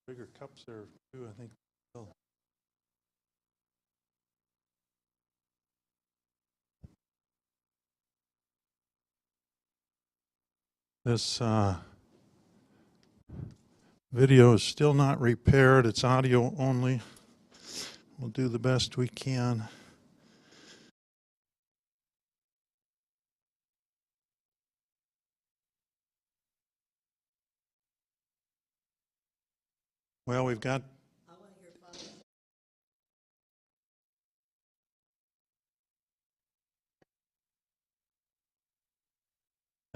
Bigger cups there too, I think. This video is still not repaired. It's audio only. We'll do the best we can. Well, we've got.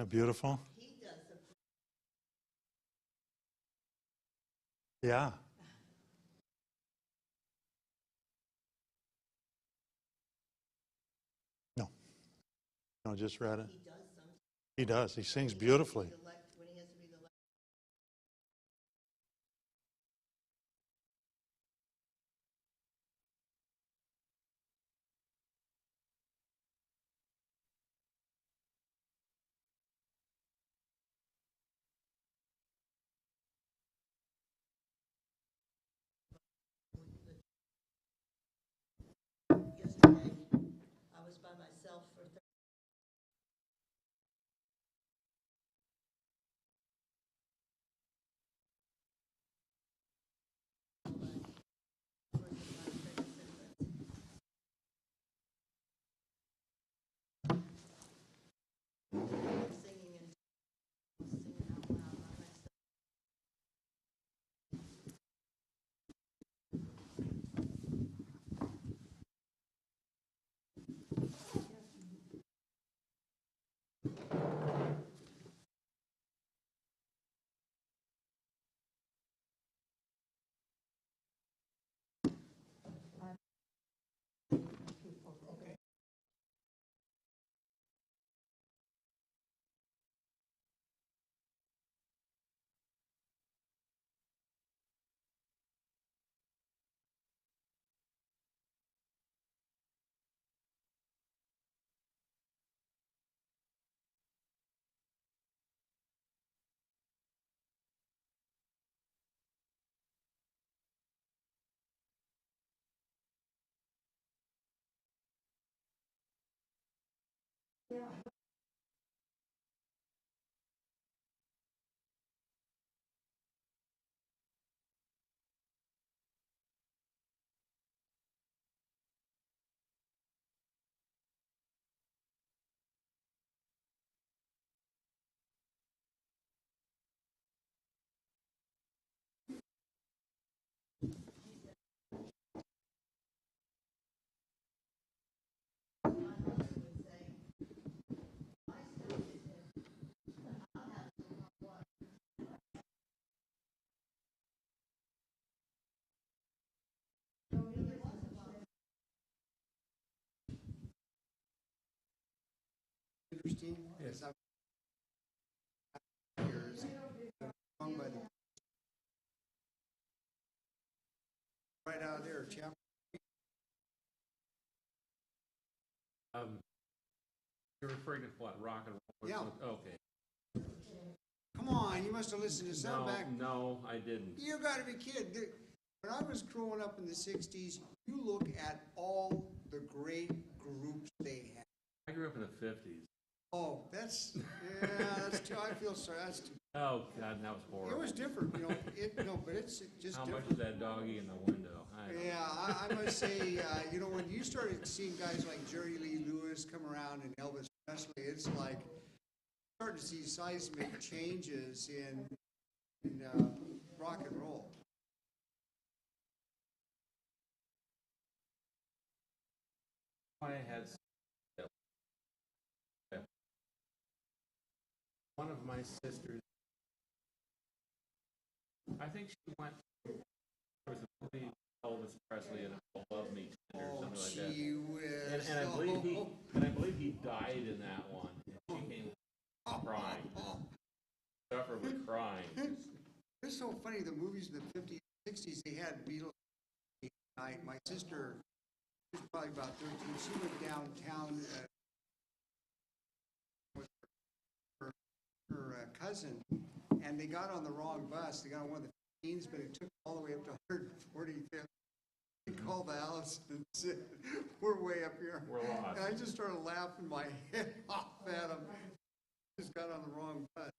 Beautiful. Yeah. No. No, just read it. He does. He sings beautifully. Yesterday, I was by myself for 30 singing and singing out loud by myself. Interesting. Yes. Years, sung by the right out there, chapter. You're referring to what, rock and roll? Yeah. Okay. Come on, you must have listened to some back. No, I didn't. You got to be kidding. When I was growing up in the '60s, you look at all the great groups they had. I grew up in the 50s. Oh, that's that's too. I feel sorry. That's too. Oh God, that was horrible. It was different, you know. But it's just How different. much is that doggy in the window? I must say, when you started seeing guys like Jerry Lee Lewis come around and Elvis Presley, it's like starting to see seismic changes in rock and roll. I had one of my sisters. I think she went. There was a movie Elvis Presley and Love Me Tender or something like that. And I believe he died in that one. And she came crying, suffered with crying. It's so funny. The movies in the '50s, '60s, they had Beatles night. My sister, she was probably about 13. She went downtown with her cousin, and they got on the wrong bus. They got on one of the teens, but it took all the way up to 145th. They called the house and said, we're way up here. We're lost. And I just started laughing my head off at them. Just got on the wrong bus.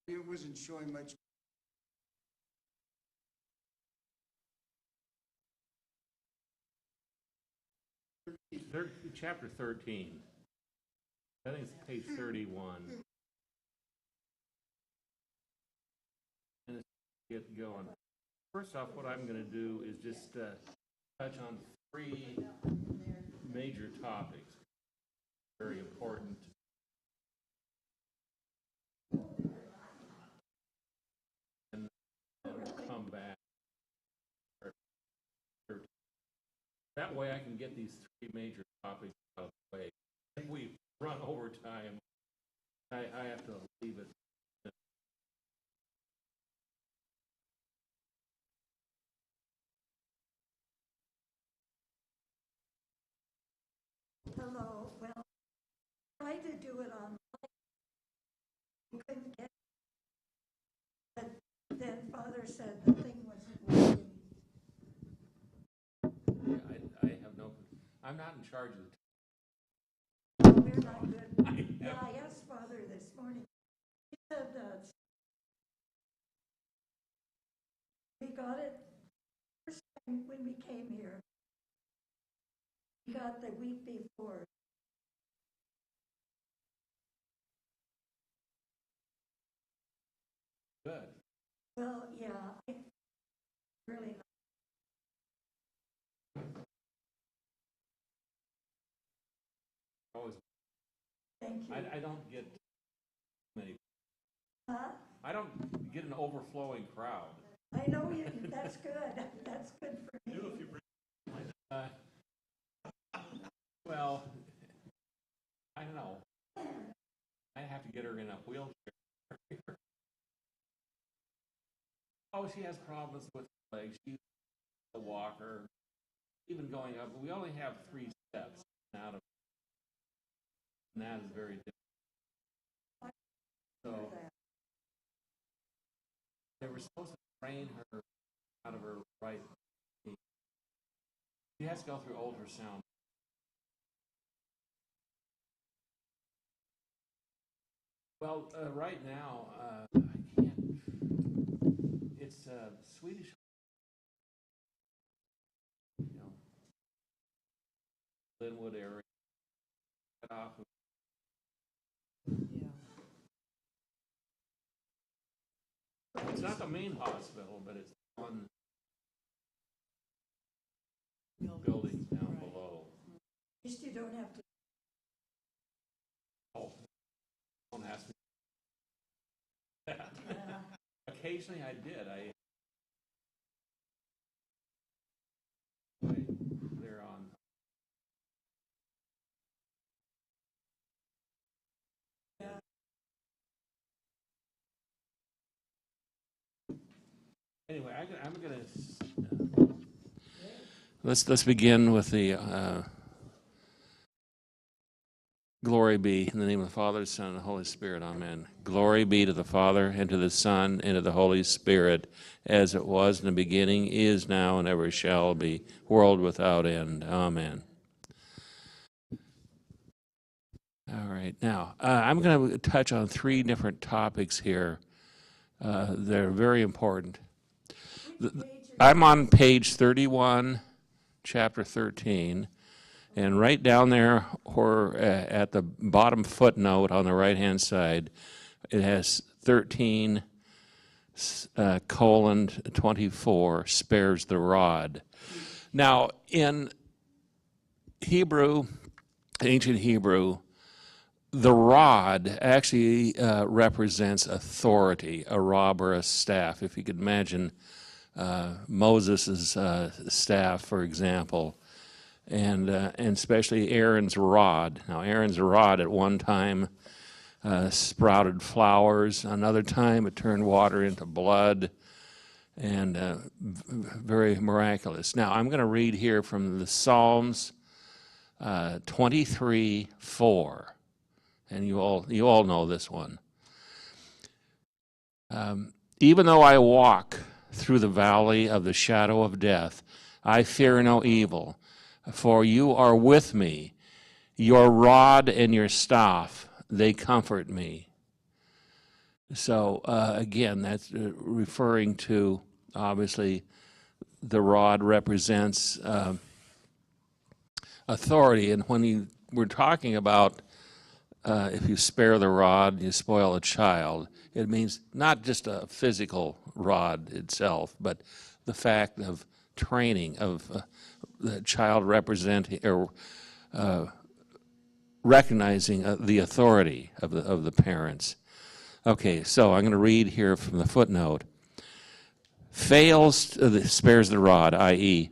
It wasn't showing much. Chapter 13. I think it's page 31. And let's get going. First off, what I'm going to do is just touch on three major topics. Very important. And we'll come back. That way I can get these three major topics out of the way. If we run over time, I have to leave it. Hello, well, I tried to do it online. You couldn't get it. But then Father said the thing wasn't working. I have no, I'm not in charge of the We're not good. Yeah, I asked Father this morning. He said we got it first time when we came here. We got the week before. good. Well, yeah, I really. Always, Thank you. I don't get many. Huh? I don't get an overflowing crowd. I know you, that's good. That's good for me. Well, I don't know. I have to get her in a wheelchair. Oh, she has problems with her legs. She's a walker. Even going up, we only have 3 steps out of, and that is very difficult. So they were supposed to train her out of her right knee. She has to go through ultrasound. Well, right now, I can't. It's Swedish. You know, Linwood area. Cut off. It's not the main hospital, but it's one building down below. At least you don't have to. Oh, don't ask me that. Yeah. Occasionally I did. They're on. Yeah. Anyway, I'm going to let's begin with the glory be in the name of the Father, the Son, and the Holy Spirit. Amen. Glory be to the Father, and to the Son, and to the Holy Spirit, as it was in the beginning, is now, and ever shall be, world without end. Amen. All right. Now, I'm going to touch on 3 different topics here. They're very important. I'm on page 31, chapter 13. And right down there, or at the bottom footnote on the right-hand side, it has 13 colon 24 spares the rod. Now, in Hebrew, ancient Hebrew, the rod actually represents authority, a rod or a staff. If you could imagine Moses' staff, for example, and especially Aaron's rod. Now, Aaron's rod at one time sprouted flowers. Another time it turned water into blood, and very miraculous. Now, I'm going to read here from the Psalms 23:4, and you all know this one. Even though I walk through the valley of the shadow of death, I fear no evil, for you are with me. Your rod and your staff, they comfort me. So again, that's referring to, obviously, the rod represents authority. And when we're talking about if you spare the rod, you spoil a child, it means not just a physical rod itself, but the fact of training, of the child representing or recognizing the authority of the parents. Okay, so I'm going to read here from the footnote. Spares the rod, i.e.,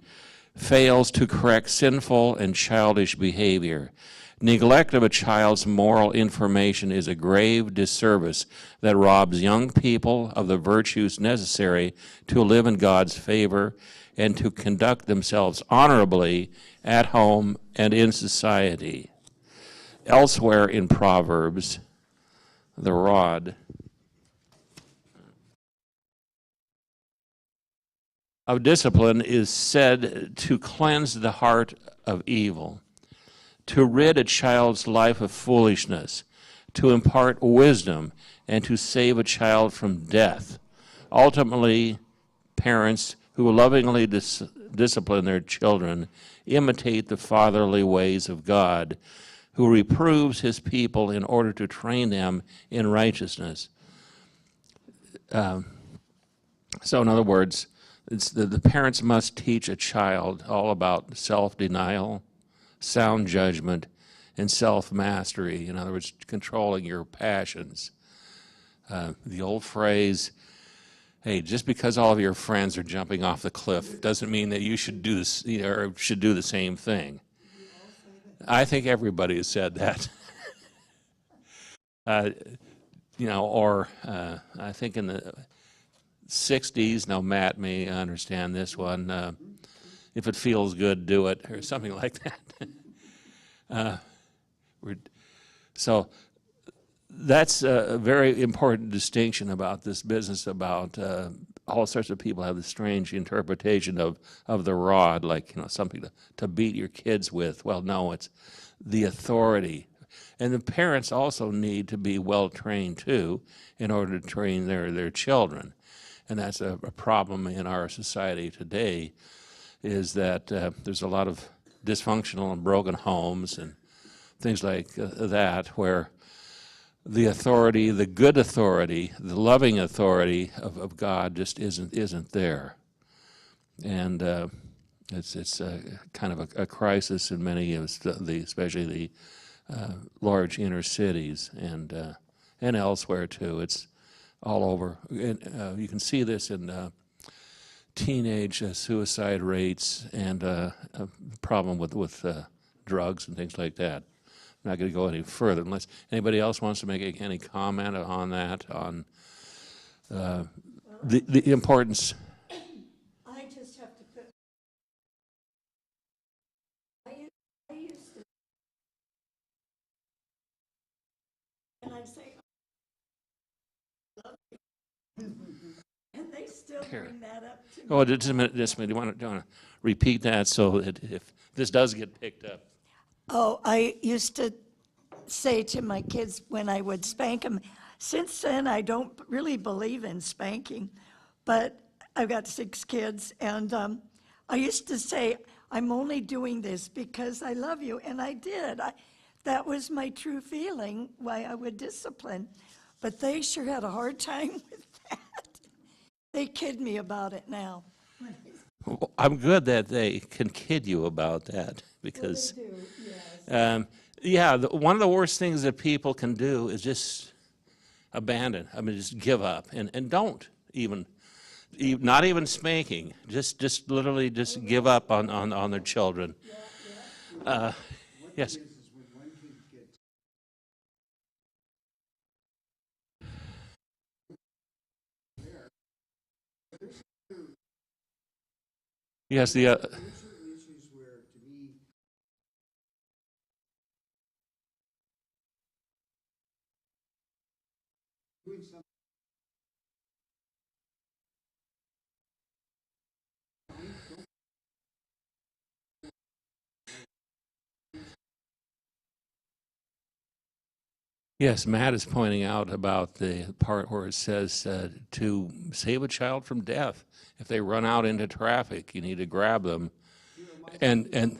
fails to correct sinful and childish behavior. Neglect of a child's moral information is a grave disservice that robs young people of the virtues necessary to live in God's favor and to conduct themselves honorably at home and in society. Elsewhere in Proverbs, the rod of discipline is said to cleanse the heart of evil, to rid a child's life of foolishness, to impart wisdom, and to save a child from death. Ultimately, parents who lovingly discipline their children imitate the fatherly ways of God, who reproves his people in order to train them in righteousness. So in other words, it's the parents must teach a child all about self-denial, sound judgment, and self-mastery. In other words, controlling your passions. The old phrase, hey, just because all of your friends are jumping off the cliff doesn't mean that you should do this, or should do the same thing. I think everybody has said that. Or I think in the 60s, now Matt may understand this one, if it feels good, do it, or something like that. So that's a very important distinction about this business, about all sorts of people have this strange interpretation of the rod, like something to beat your kids with. Well, no, it's the authority. And the parents also need to be well trained too in order to train their children. And that's a problem in our society today, is that there's a lot of dysfunctional and broken homes and things like that, where the authority, the good authority, the loving authority of God just isn't there. And it's kind of a crisis in many of especially the large inner cities and elsewhere too. It's all over. And, you can see this in teenage suicide rates and a problem with drugs and things like that. I'm not going to go any further unless anybody else wants to make any comment on that, on the importance. I just have to put, I used to, and I say, I love you. And they still bring that up to me. Oh, just a minute. Do you want to repeat that so that if this does get picked up? Oh, I used to say to my kids when I would spank them, since then I don't really believe in spanking, but I've got 6 kids, and I used to say, I'm only doing this because I love you, and I did. That was my true feeling, why I would discipline. But they sure had a hard time with that. They kid me about it now. Well, I'm good that they can kid you about that, because They do, yes. one of the worst things that people can do is just abandon. I mean, just give up and don't even, not even spanking. Just literally just give up on their children. Yes. Yes, There's certain issues where, to me, doing something Yes, Matt is pointing out about the part where it says to save a child from death. If they run out into traffic, you need to grab them, and then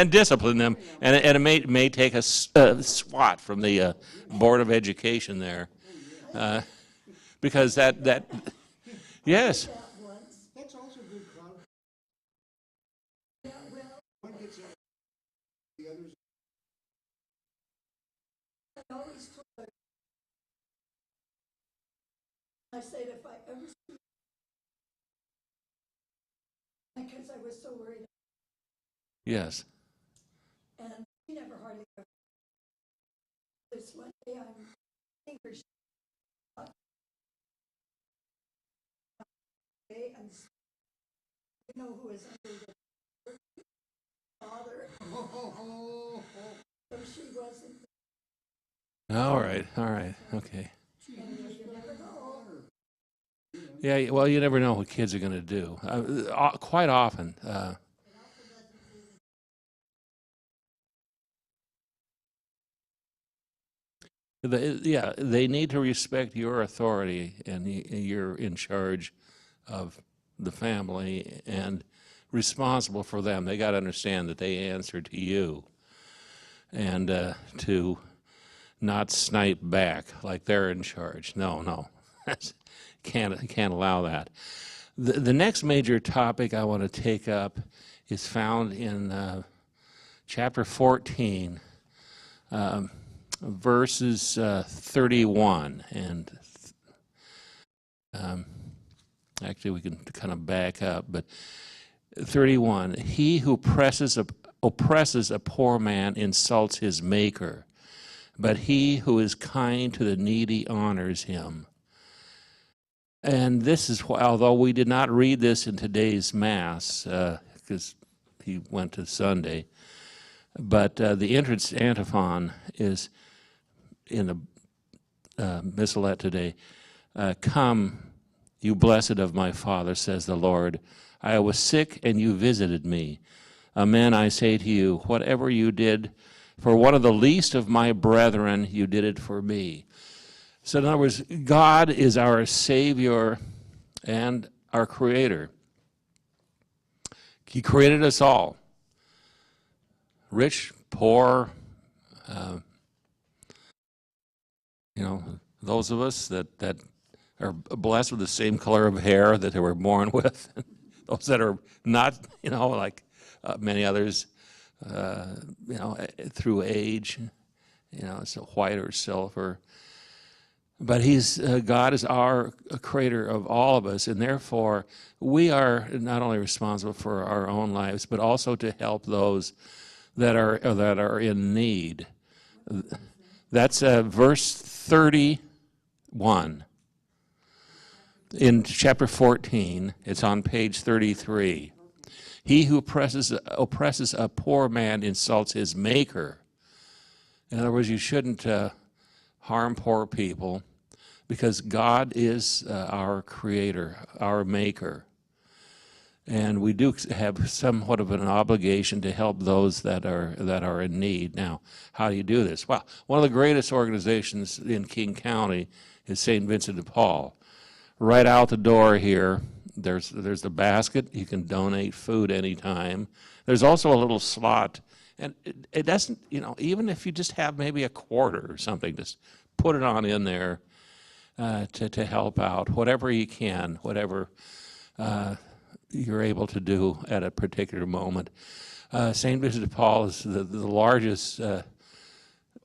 discipline them, and it may take a SWAT from the Board of Education there, because that yes. That's also good crowd. One gets out, the others. I said if I ever see, because I was so worried, Yes. and she never hardly. This one day I'm thinking she and you know who is under the father, so she wasn't. All right, okay. Yeah, well, you never know what kids are going to do. Quite often. They need to respect your authority, and you're in charge of the family and responsible for them. They got to understand that they answer to you, and to not snipe back like they're in charge. No, can't allow that. The next major topic I want to take up is found in chapter 14. Verses 31, and actually we can kind of back up, but 31, he who oppresses a poor man insults his maker, but he who is kind to the needy honors him. And this is why, although we did not read this in today's Mass, because he went to Sunday, but the entrance antiphon is in the missalette today. Come, you blessed of my Father, says the Lord. I was sick, and you visited me. Amen, I say to you, whatever you did for one of the least of my brethren, you did it for me. So in other words, God is our Savior and our Creator. He created us all. Rich, poor, those of us that are blessed with the same color of hair that they were born with, those that are not, like many others, through age, so white or silver. But God is our creator of all of us, and therefore we are not only responsible for our own lives, but also to help those that are in need. That's verse 31 in chapter 14. It's on page 33. He who oppresses a poor man insults his maker. In other words, you shouldn't harm poor people, because God is our creator, our maker. And we do have somewhat of an obligation to help those that are in need. Now, how do you do this? Well, one of the greatest organizations in King County is St. Vincent de Paul. Right out the door here, there's the basket. You can donate food anytime. There's also a little slot, and it doesn't, even if you just have maybe a quarter or something, just put it on in there to help out, whatever you can, whatever you're able to do at a particular moment. St. Vincent de Paul is the largest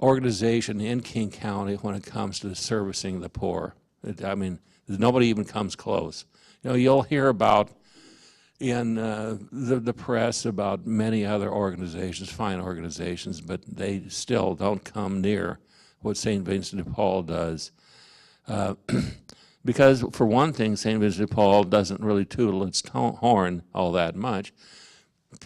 organization in King County when it comes to servicing the poor. Nobody even comes close. You'll hear about in the press about many other organizations, fine organizations, but they still don't come near what St. Vincent de Paul does. Because, for one thing, St. Vincent de Paul doesn't really tootle its horn all that much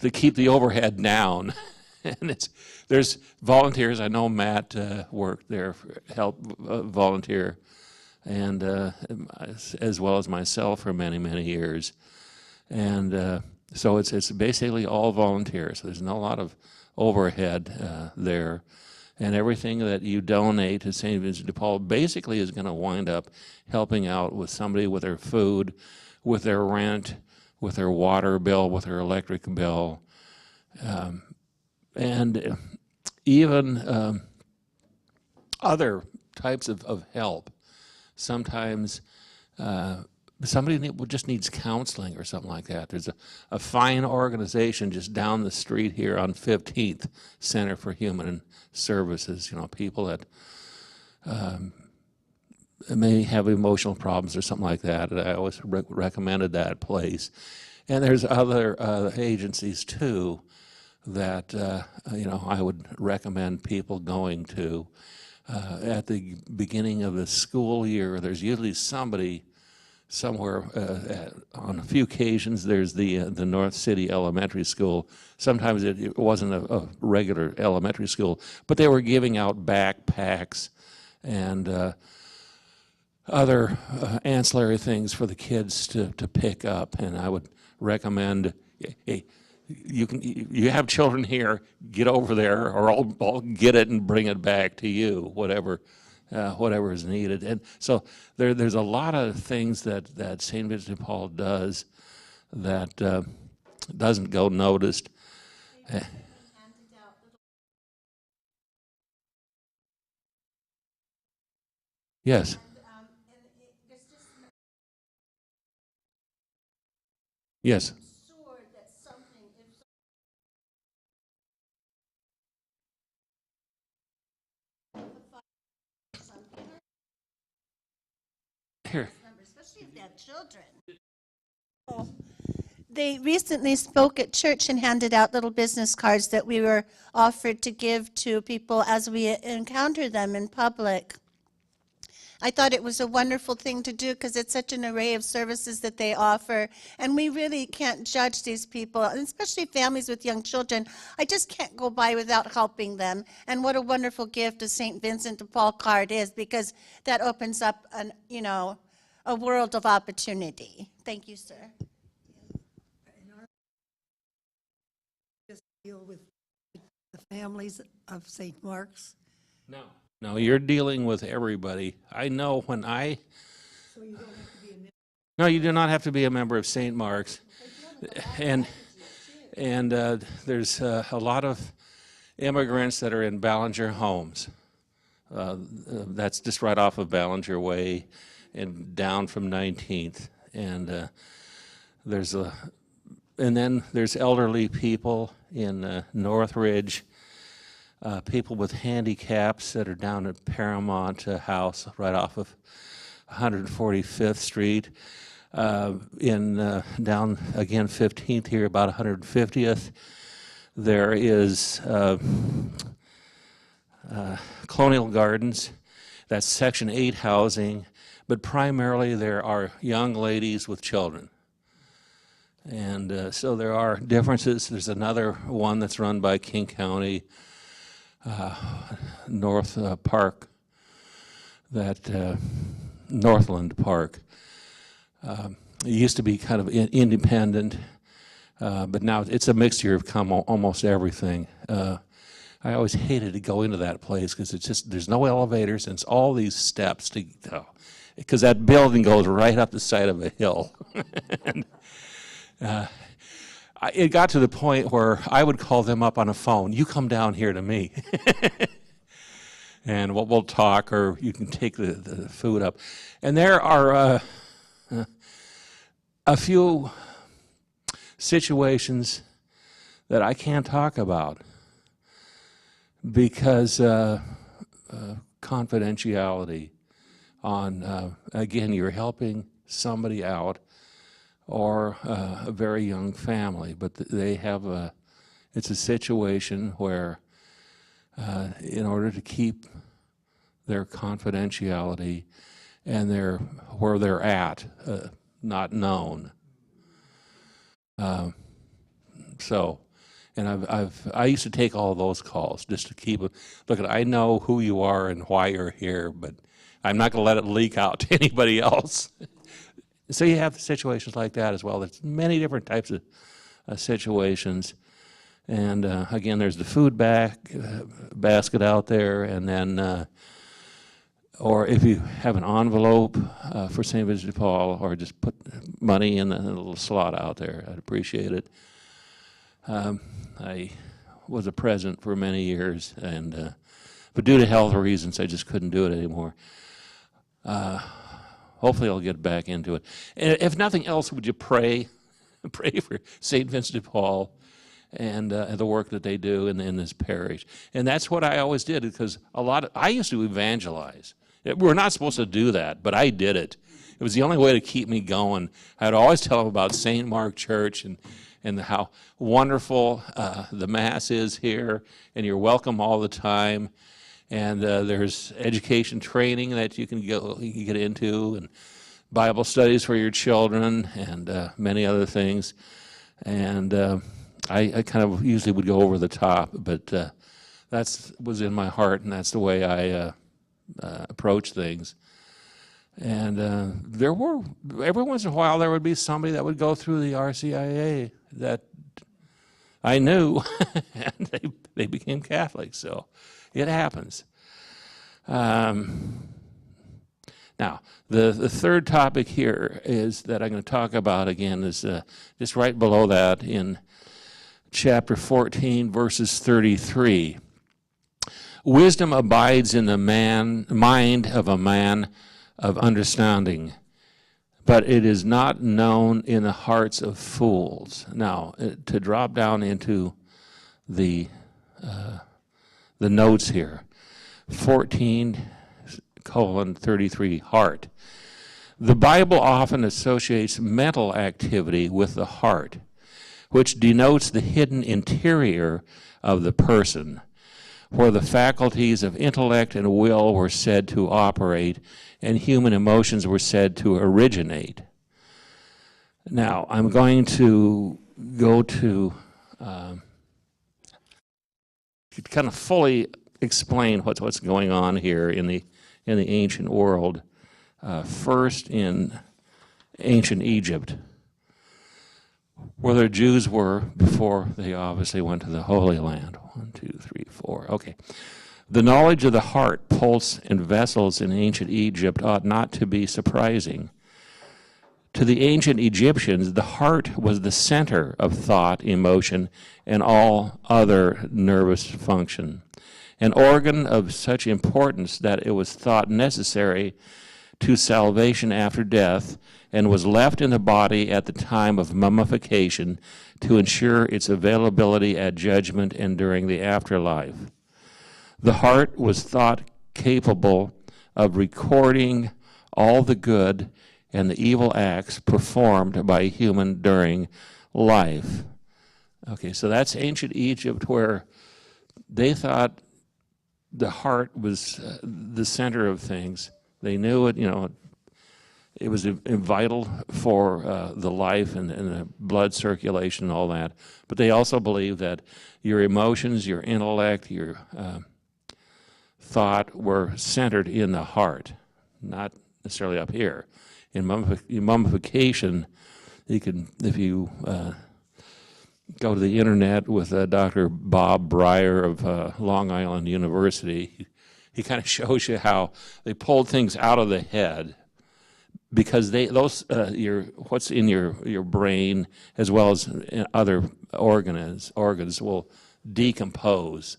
to keep the overhead down. And there's volunteers. I know Matt worked there, helped volunteer, and as well as myself for many, many years. And so it's basically all volunteers. There's not a lot of overhead there. And everything that you donate to St. Vincent de Paul basically is going to wind up helping out with somebody with their food, with their rent, with their water bill, with their electric bill, and even other types of help. Sometimes somebody just needs counseling or something like that. There's a fine organization just down the street here on 15th, Center for Human Services, people that may have emotional problems or something like that. And I always recommended that place. And there's other agencies too that I would recommend people going to. At the beginning of the school year, there's usually somebody somewhere. On a few occasions, there's the North City Elementary School. Sometimes it wasn't a regular elementary school, but they were giving out backpacks and other ancillary things for the kids to pick up. And I would recommend, hey, you have children here, get over there, or I'll get it and bring it back to you, whatever is needed. And so there's a lot of things that St. Vincent de Paul does that doesn't go noticed. Yes. Yes. Here. Especially if they have children. They recently spoke at church and handed out little business cards that we were offered to give to people as we encounter them in public. I thought it was a wonderful thing to do because it's such an array of services that they offer, and we really can't judge these people, and especially families with young children. I just can't go by without helping them, and what a wonderful gift a St. Vincent de Paul card is, because that opens up a world of opportunity. Thank you, sir. Just deal with the families of St. Mark's. No, you're dealing with everybody. I know when I... So you don't have to be a member. No, you do not have to be a member of St. Mark's. And there's a lot of immigrants that are in Ballinger Homes. That's just right off of Ballinger Way and down from 19th. And then there's elderly people in Northridge. People with handicaps that are down at Paramount House right off of 145th Street. Down again 15th here, about 150th, there is Colonial Gardens. That's Section 8 housing, but primarily there are young ladies with children. And so there are differences. There's another one that's run by King County, North Park, Northland Park. It used to be kind of independent, but now it's a mixture of almost everything. I always hated to go into that place because there's no elevators and it's all these steps to go, because that building goes right up the side of a hill. And, it got to the point where I would call them up on a phone. You come down here to me. And we'll talk, or you can take the food up. And there are a few situations that I can't talk about because confidentiality on, again, you're helping somebody out, or a very young family, but they have it's a situation where in order to keep their confidentiality and where they're at not known. I used to take all those calls just to keep it. Look, I know who you are and why you're here, but I'm not going to let it leak out to anybody else. So you have situations like that as well. There's many different types of situations, And again, there's the food basket out there, and then, or if you have an envelope for St. Vincent de Paul, or just put money in a little slot out there, I'd appreciate it. I was a president for many years, and but due to health reasons, I just couldn't do it anymore. Hopefully I'll get back into it. And if nothing else, would you pray? Pray for St. Vincent de Paul and the work that they do in this parish. And that's what I always did, because I used to evangelize. We're not supposed to do that, but I did it. It was the only way to keep me going. I'd always tell them about St. Mark Church and how wonderful the Mass is here, and you're welcome all the time. And there's education training that you can get into, and Bible studies for your children, and many other things. And I kind of usually would go over the top, but that was in my heart, and that's the way I approach things. And every once in a while, there would be somebody that would go through the RCIA that I knew, and they became Catholics, so it happens. Now, the third topic here is that I'm going to talk about again is just right below that in chapter 14, verses 33. Wisdom abides in the mind of a man of understanding, but it is not known in the hearts of fools. Now, to drop down into the notes here, 14:33, heart. The Bible often associates mental activity with the heart, which denotes the hidden interior of the person, where the faculties of intellect and will were said to operate and human emotions were said to originate. Now, I'm going to go to kind of fully explain what's going on here in the ancient world. First, in ancient Egypt, where the Jews were before they obviously went to the Holy Land. 1, 2, 3, 4. Okay. The knowledge of the heart, pulse, and vessels in ancient Egypt ought not to be surprising. To the ancient Egyptians, the heart was the center of thought, emotion, and all other nervous function, an organ of such importance that it was thought necessary to salvation after death and was left in the body at the time of mummification to ensure its availability at judgment and during the afterlife. The heart was thought capable of recording all the good and the evil acts performed by a human during life. Okay, so that's ancient Egypt, where they thought the heart was the center of things. They knew it, it was vital for the life and the blood circulation and all that. But they also believed that your emotions, your intellect, your thought were centered in the heart, not necessarily up here. In mummification, you can, if you go to the internet with Dr. Bob Breyer of Long Island University, he kind of shows you how they pulled things out of the head, because what's in your brain as well as in other organs will decompose,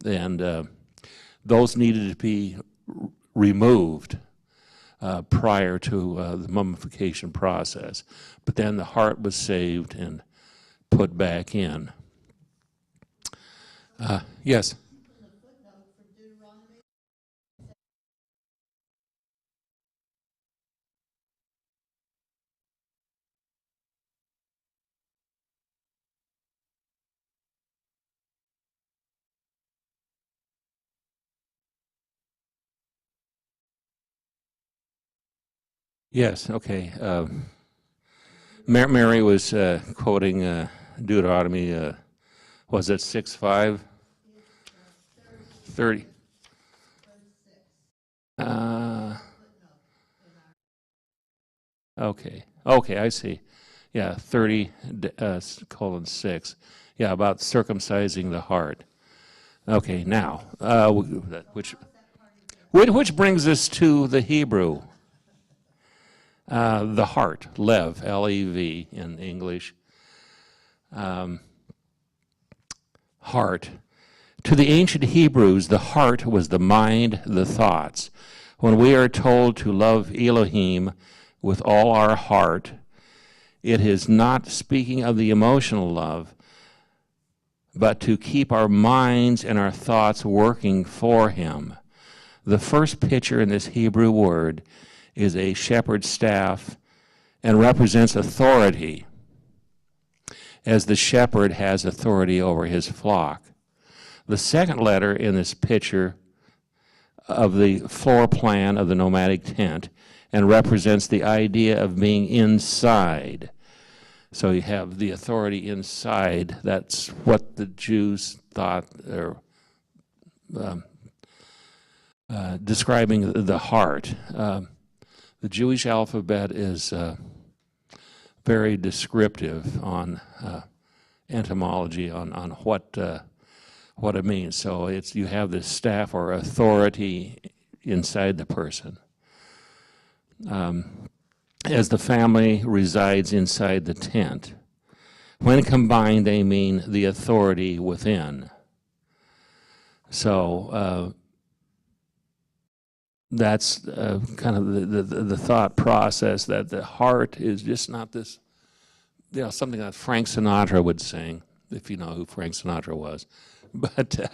and those needed to be removed prior to the mummification process. But then the heart was saved and put back in. Yes? Yes, okay. Mary was quoting Deuteronomy, was it 6:5? 30. Okay, I see. Yeah, 30:6. Yeah, about circumcising the heart. Okay, now, which brings us to the Hebrew. The heart, lev, L-E-V in English. Heart. To the ancient Hebrews, the heart was the mind, the thoughts. When we are told to love Elohim with all our heart, it is not speaking of the emotional love, but to keep our minds and our thoughts working for him. The first picture in this Hebrew word is a shepherd's staff and represents authority, as the shepherd has authority over his flock. The second letter in this picture of the floor plan of the nomadic tent and represents the idea of being inside. So you have the authority inside. That's what the Jews thought, or describing the heart. The Jewish alphabet is very descriptive on etymology, on what it means. So it's, you have this staff or authority inside the person. As the family resides inside the tent. When combined, they mean the authority within. So that's kind of the thought process, that the heart is just not this, something that Frank Sinatra would sing, if you know who Frank Sinatra was. But,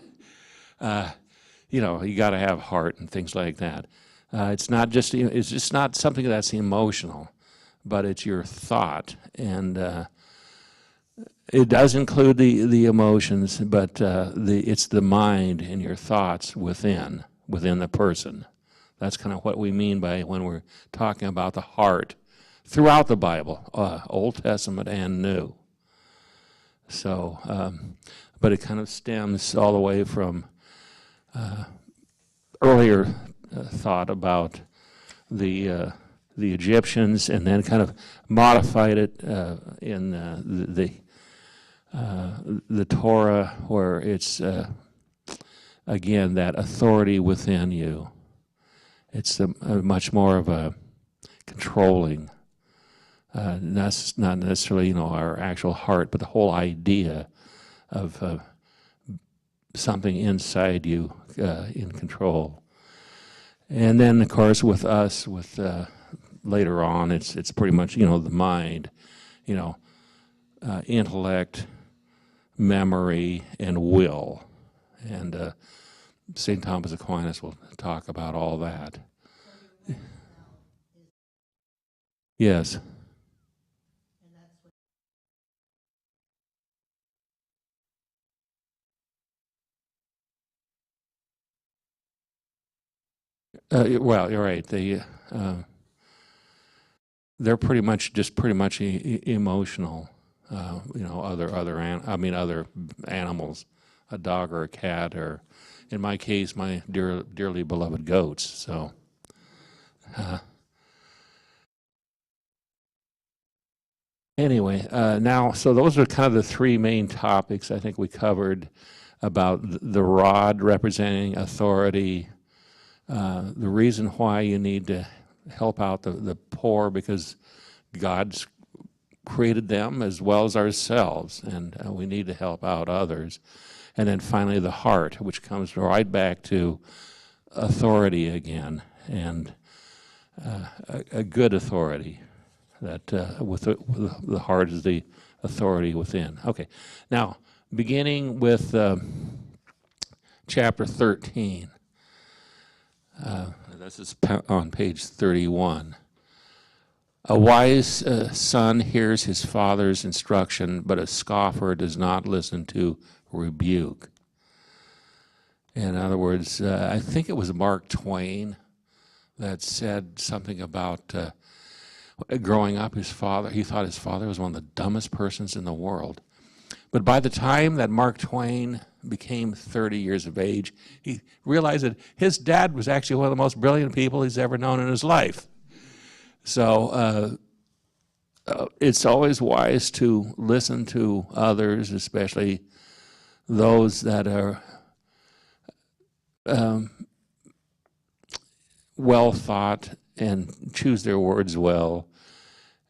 you got to have heart and things like that. It's just not something that's emotional, but it's your thought. And it does include the emotions, but it's the mind and your thoughts within the person. That's kind of what we mean by when we're talking about the heart throughout the Bible, Old Testament and New. So, but it kind of stems all the way from earlier thought about the Egyptians, and then kind of modified it in the Torah, where it's again that authority within you. It's much more of a controlling, not necessarily our actual heart, but the whole idea of something inside you in control. And then, of course, with us, later on, it's pretty much the mind, intellect, memory, and will, and St. Thomas Aquinas will talk about all that. Yes. Well, you're right. They're pretty much emotional. Other animals, a dog or a cat, or in my case, my dearly beloved goats. So, anyway, now, so those are kind of the three main topics I think we covered about the rod representing authority. The reason why you need to help out the poor, because God's created them as well as ourselves, and we need to help out others. And then finally the heart, which comes right back to authority again, and a good authority, that with the heart is the authority within. Okay, now beginning with chapter 13. This is on page 31. A wise son hears his father's instruction, but a scoffer does not listen to rebuke. In other words, I think it was Mark Twain that said something about growing up, he thought his father was one of the dumbest persons in the world. But by the time that Mark Twain became 30 years of age, he realized that his dad was actually one of the most brilliant people he's ever known in his life. So it's always wise to listen to others, especially those that are well thought and choose their words well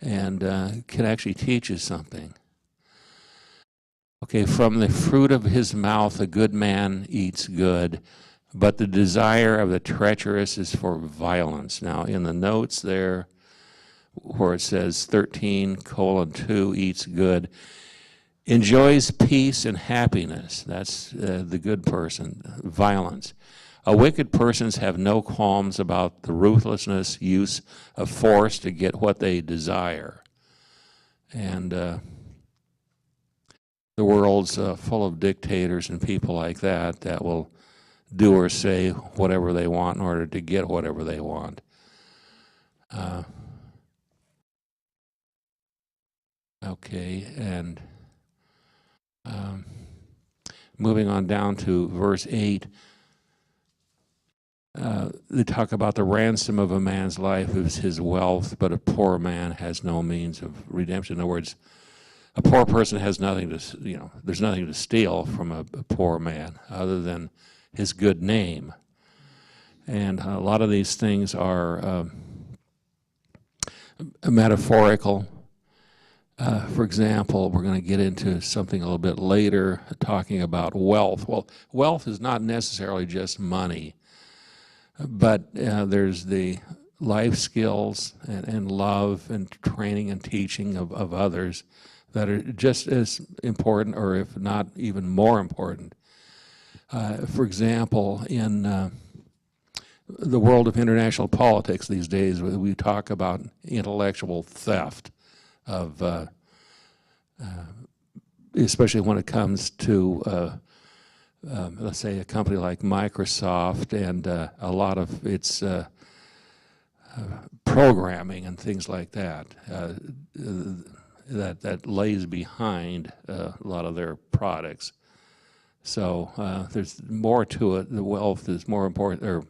and can actually teach you something. Okay, from the fruit of his mouth a good man eats good, but the desire of the treacherous is for violence. Now, in the notes there, where it says 13:2 eats good, enjoys peace and happiness. That's the good person. Violence. A wicked persons have no qualms about the ruthlessness use of force to get what they desire. And the world's full of dictators and people like that will do or say whatever they want in order to get whatever they want. Okay, and moving on down to verse 8, they talk about the ransom of a man's life is his wealth, but a poor man has no means of redemption. In other words, a poor person has nothing to, there's nothing to steal from a poor man other than his good name. And a lot of these things are metaphorical. For example, we're going to get into something a little bit later talking about wealth. Well, wealth is not necessarily just money, but there's the life skills and love and training and teaching of others that are just as important, or if not even more important. For example, in the world of international politics these days, we talk about intellectual theft of, especially when it comes to, let's say, a company like Microsoft and a lot of its programming and things like that. That lays behind a lot of their products. So there's more to it. The wealth is more important, or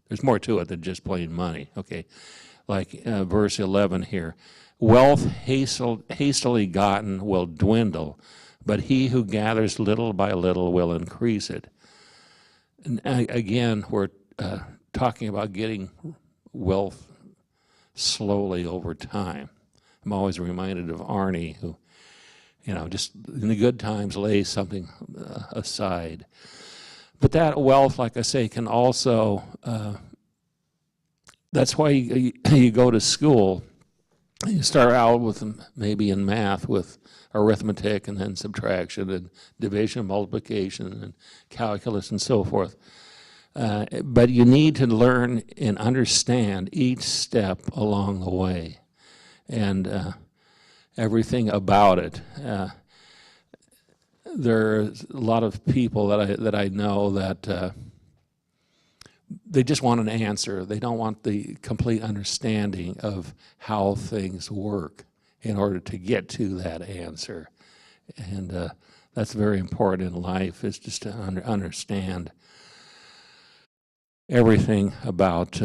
there's more to it than just plain money. Okay, like verse 11 here. Wealth hastily gotten will dwindle, but he who gathers little by little will increase it. And again, we're talking about getting wealth slowly over time. I'm always reminded of Arnie, who, just in the good times lays something aside. But that wealth, like I say, can also, that's why you go to school. You start out with maybe in math with arithmetic and then subtraction and division, multiplication and calculus and so forth. But you need to learn and understand each step along the way and everything about it. There's a lot of people that I know that they just want an answer. They don't want the complete understanding of how things work in order to get to that answer. And that's very important in life, is just to understand everything about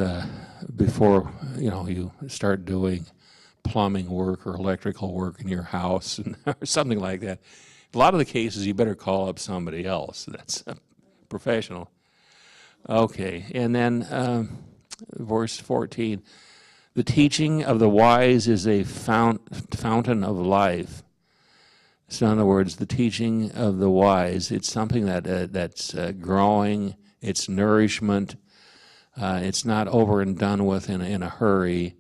before you start doing plumbing work or electrical work in your house and or something like that. A lot of the cases you better call up somebody else that's a professional. Okay, and then verse 14, the teaching of the wise is a fountain of life. So in other words, the teaching of the wise, it's something that's growing, it's nourishment, it's not over and done with in a hurry,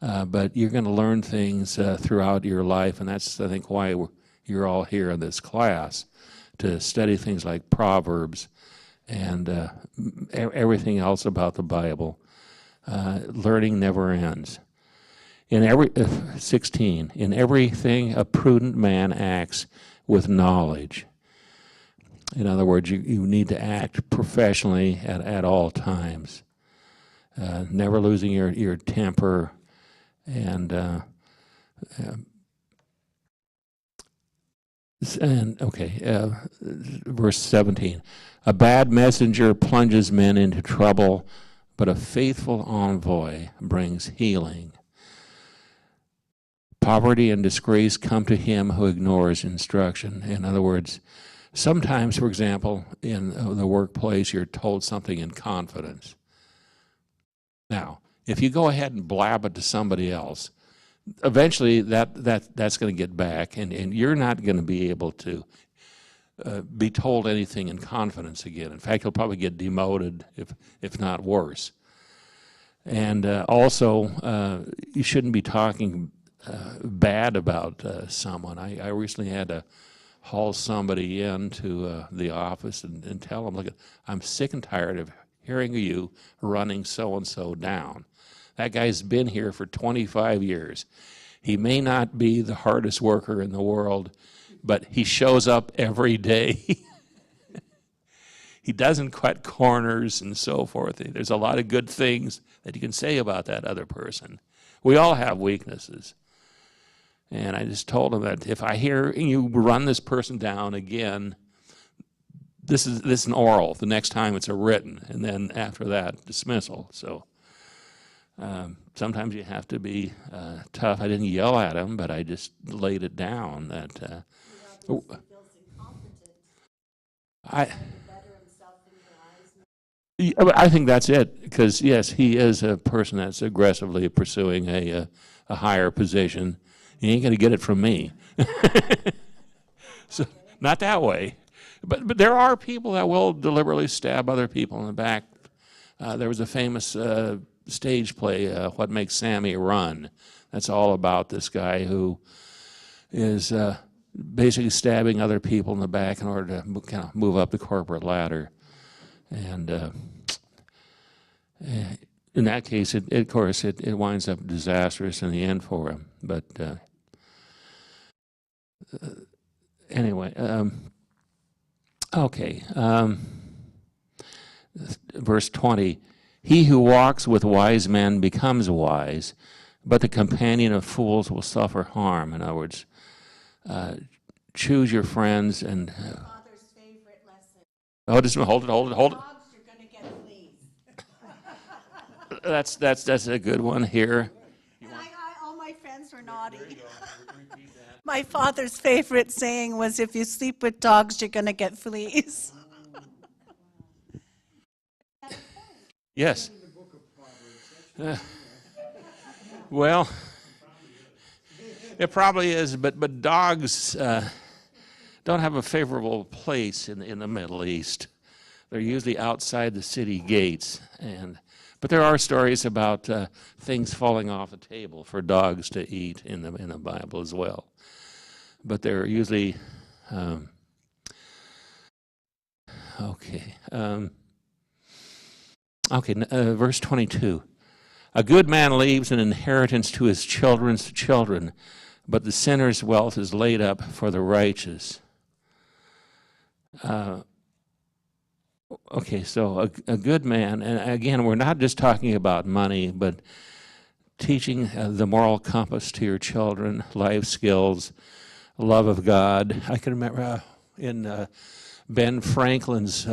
but you're going to learn things throughout your life, and that's, I think, why you're all here in this class, to study things like Proverbs and everything else about the Bible. Learning never ends. 16, in everything a prudent man acts with knowledge. In other words, you need to act professionally at all times, never losing your temper, and verse 17, a bad messenger plunges men into trouble, but a faithful envoy brings healing. Poverty and disgrace come to him who ignores instruction. In other words, sometimes, for example, in the workplace, you're told something in confidence. Now, if you go ahead and blab it to somebody else, eventually that's going to get back, and you're not going to be able to be told anything in confidence again. In fact, you'll probably get demoted, if not worse. And also, you shouldn't be talking bad about someone. I recently had to haul somebody into the office and tell them, look, I'm sick and tired of hearing you running so-and-so down. That guy's been here for 25 years. He may not be the hardest worker in the world, but he shows up every day. He doesn't cut corners and so forth. There's a lot of good things that you can say about that other person. We all have weaknesses. And I just told him that if I hear you run this person down again, this is an oral. The next time it's a written, and then after that, dismissal. So sometimes you have to be tough. I didn't yell at him, but I just laid it down that I think that's it, because yes, he is a person that's aggressively pursuing a higher position. He ain't going to get it from me. So, not that way. But there are people that will deliberately stab other people in the back. There was a famous stage play, What Makes Sammy Run. That's all about this guy who is basically stabbing other people in the back in order to kind of move up the corporate ladder. And in that case, of course, it winds up disastrous in the end for him. But anyway, okay. Verse 20, he who walks with wise men becomes wise, but the companion of fools will suffer harm. In other words, choose your friends and... Father's favorite lesson. Oh, just hold it. Dogs are going to get fleas. That's a good one here. And all my friends were naughty. My father's favorite saying was, if you sleep with dogs, you're going to get fleas. Yes. Well, it probably is, but dogs don't have a favorable place in the Middle East. They're usually outside the city gates, but there are stories about things falling off the table for dogs to eat in the Bible as well. But they're usually okay. Verse 22. A good man leaves an inheritance to his children's children, but the sinner's wealth is laid up for the righteous. Okay, so a good man, and again, we're not just talking about money, but teaching the moral compass to your children, life skills, love of God. I can remember in Ben Franklin's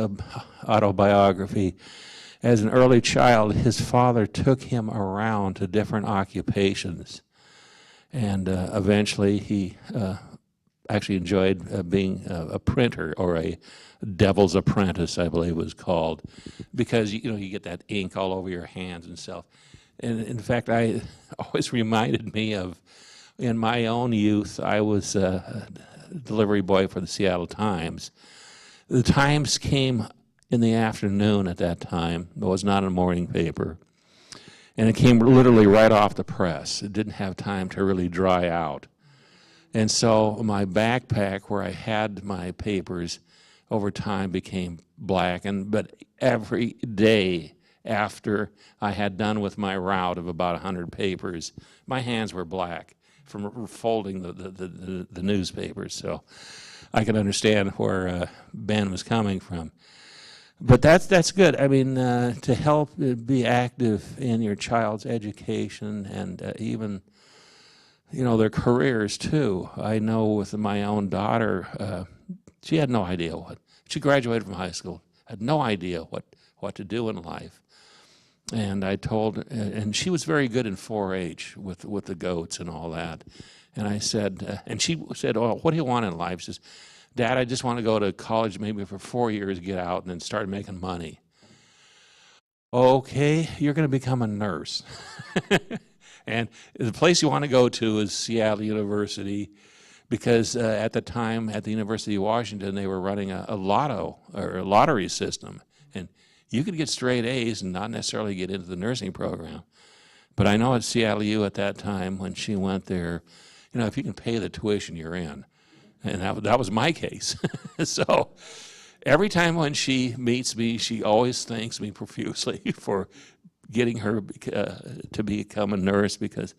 autobiography, as an early child, his father took him around to different occupations, and eventually he actually enjoyed being a printer, or a devil's apprentice, I believe it was called, because you get that ink all over your hands and stuff. And in fact, I always reminded me of, in my own youth, I was a delivery boy for the Seattle Times. The Times came in the afternoon at that time. It was not a morning paper. And it came literally right off the press. It didn't have time to really dry out. And so my backpack where I had my papers over time became blackened, but every day after I had done with my route of about 100 papers, my hands were black from folding the newspapers. So I could understand where Ben was coming from. But that's good. I mean, to help be active in your child's education and even, their careers too. I know with my own daughter, she had no idea she graduated from high school, had no idea what to do in life. And I told, and she was very good in 4-H with the goats and all that. And I said, and she said, "Oh, what do you want in life?" She says, "Dad, I just want to go to college maybe for 4 years, get out, and then start making money." Okay, you're going to become a nurse. And the place you want to go to is Seattle University, because at the time at the University of Washington, they were running a lotto or a lottery system. And you could get straight A's and not necessarily get into the nursing program. But I know at Seattle U at that time, when she went there, you know, if you can pay the tuition, you're in. And that was my case. So every time when she meets me, she always thanks me profusely for getting her to become a nurse, because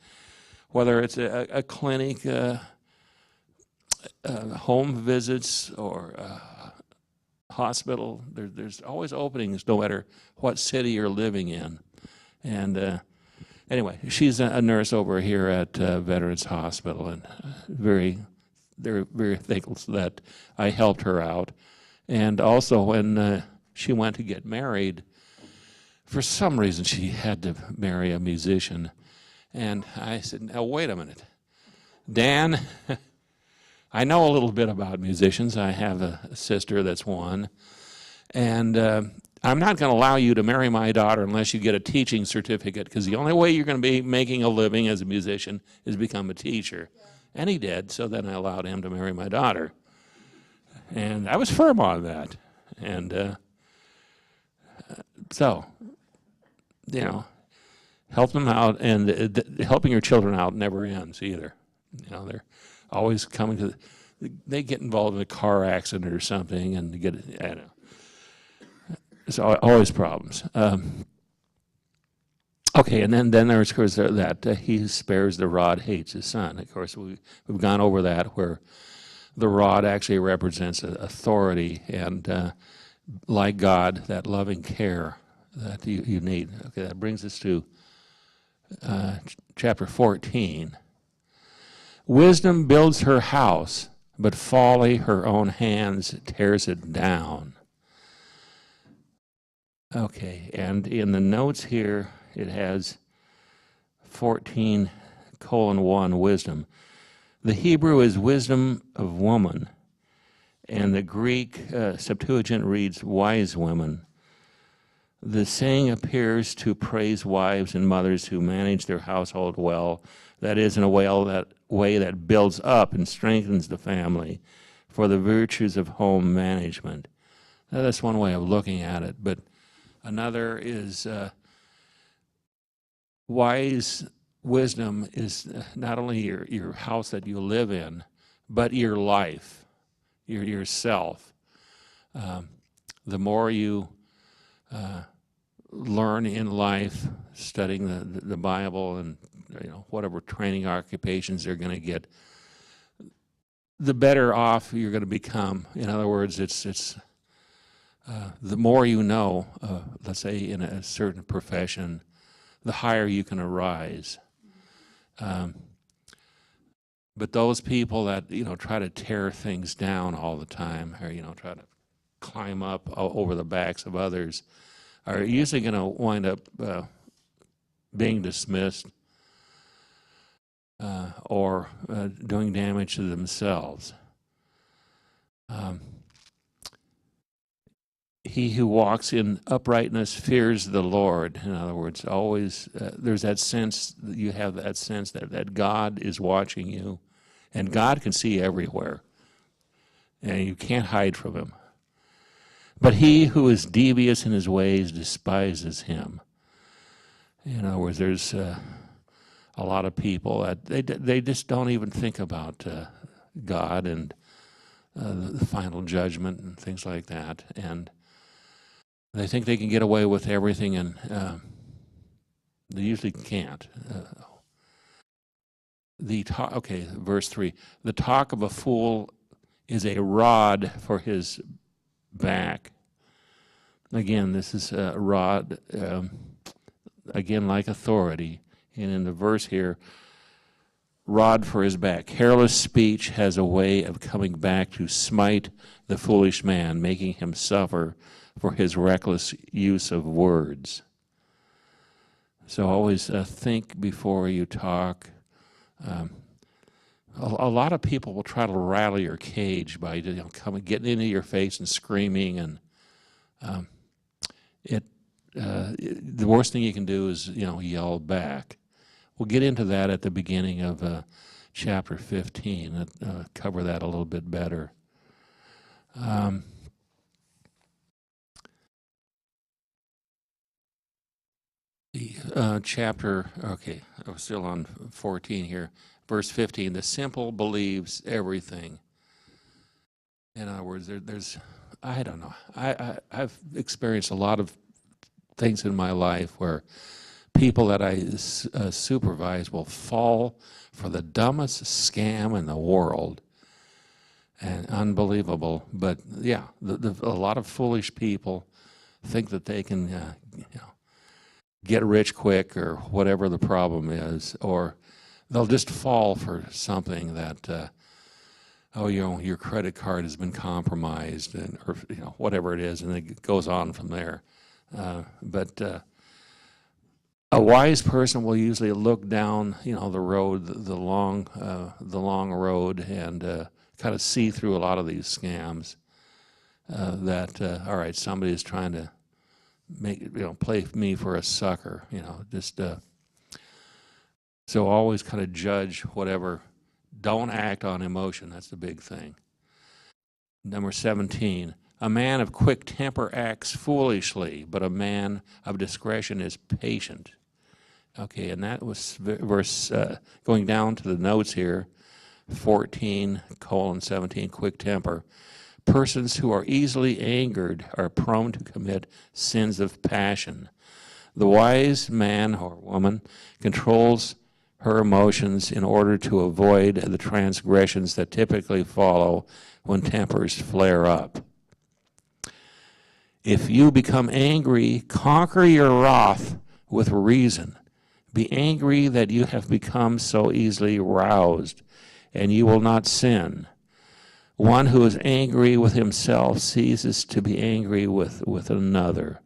whether it's a clinic, home visits, or hospital, there's always openings no matter what city you're living in. And anyway, she's a nurse over here at Veterans Hospital, and they're very thankful that I helped her out. And also when she went to get married, for some reason she had to marry a musician. And I said, "Now wait a minute. Dan, I know a little bit about musicians. I have a sister that's one. And I'm not going to allow you to marry my daughter unless you get a teaching certificate, because the only way you're going to be making a living as a musician is become a teacher." Yeah. And he did, so then I allowed him to marry my daughter. And I was firm on that. And so, you know, help them out, and helping your children out never ends either. You know, they're always coming to, they get involved in a car accident or something, and get, I don't know. It's always problems. Okay, and then there's, of course, that he spares the rod, hates his son. Of course, we've gone over that, where the rod actually represents authority, and like God, that loving care that you need. Okay, that brings us to chapter 14. Wisdom builds her house, but folly, her own hands, tears it down. Okay, and in the notes here, it has 14:1, wisdom. The Hebrew is wisdom of woman, and the Greek Septuagint reads wise women. The saying appears to praise wives and mothers who manage their household well, that is, in a way that builds up and strengthens the family for the virtues of home management. Now, that's one way of looking at it, but another is wise wisdom is not only your house that you live in, but your life, yourself. The more you learn in life, studying the Bible and whatever training occupations they're going to get, the better off you're going to become. In other words, it's the more you know, let's say in a certain profession, the higher you can arise. But those people that try to tear things down all the time, or try to climb up over the backs of others, are usually going to wind up being dismissed or doing damage to themselves. He who walks in uprightness fears the Lord. In other words, always there's that sense, you have that sense that God is watching you, and God can see everywhere, and you can't hide from him. But he who is devious in his ways despises him. In other words, there's a lot of people that they just don't even think about God and the final judgment and things like that, and they think they can get away with everything, and they usually can't. Verse 3. The talk of a fool is a rod for his back. Again, this is a rod, again, like authority. And in the verse here, rod for his back. Careless speech has a way of coming back to smite the foolish man, making him suffer for his reckless use of words. So always think before you talk. A lot of people will try to rattle your cage by coming, getting into your face and screaming, and the worst thing you can do is yell back. We'll get into that at the beginning of chapter 15. Cover that a little bit better. Chapter, okay, I'm still on 14 here. Verse 15, the simple believes everything. In other words, there's, I don't know, I've experienced a lot of things in my life where people that I supervise will fall for the dumbest scam in the world. And unbelievable, but yeah, a lot of foolish people think that they can, get rich quick or whatever the problem is, or they'll just fall for something that, your credit card has been compromised, and or whatever it is, and it goes on from there. But a wise person will usually look down, the road, the long road, and kind of see through a lot of these scams. All right, somebody is trying to play me for a sucker, so always kind of judge whatever. Don't act on emotion. That's the big thing. Number 17, a man of quick temper acts foolishly, but a man of discretion is patient. Okay, and that was verse, going down to the notes here, 14:17, quick temper. Persons who are easily angered are prone to commit sins of passion. The wise man or woman controls her emotions in order to avoid the transgressions that typically follow when tempers flare up. If you become angry, conquer your wrath with reason. Be angry that you have become so easily roused, and you will not sin. One who is angry with himself ceases to be angry with another.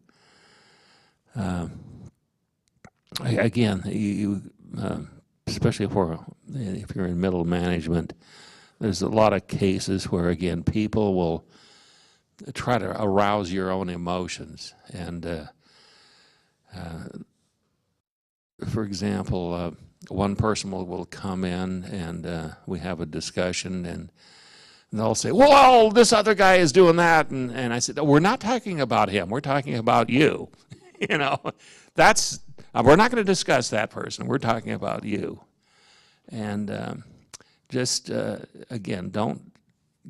Again, especially if you're in middle management, there's a lot of cases where, again, people will try to arouse your own emotions. And for example, one person will come in and we have a discussion, and they'll say, well, this other guy is doing that. And I said, we're not talking about him. We're talking about you. We're not going to discuss that person. We're talking about you. And again, don't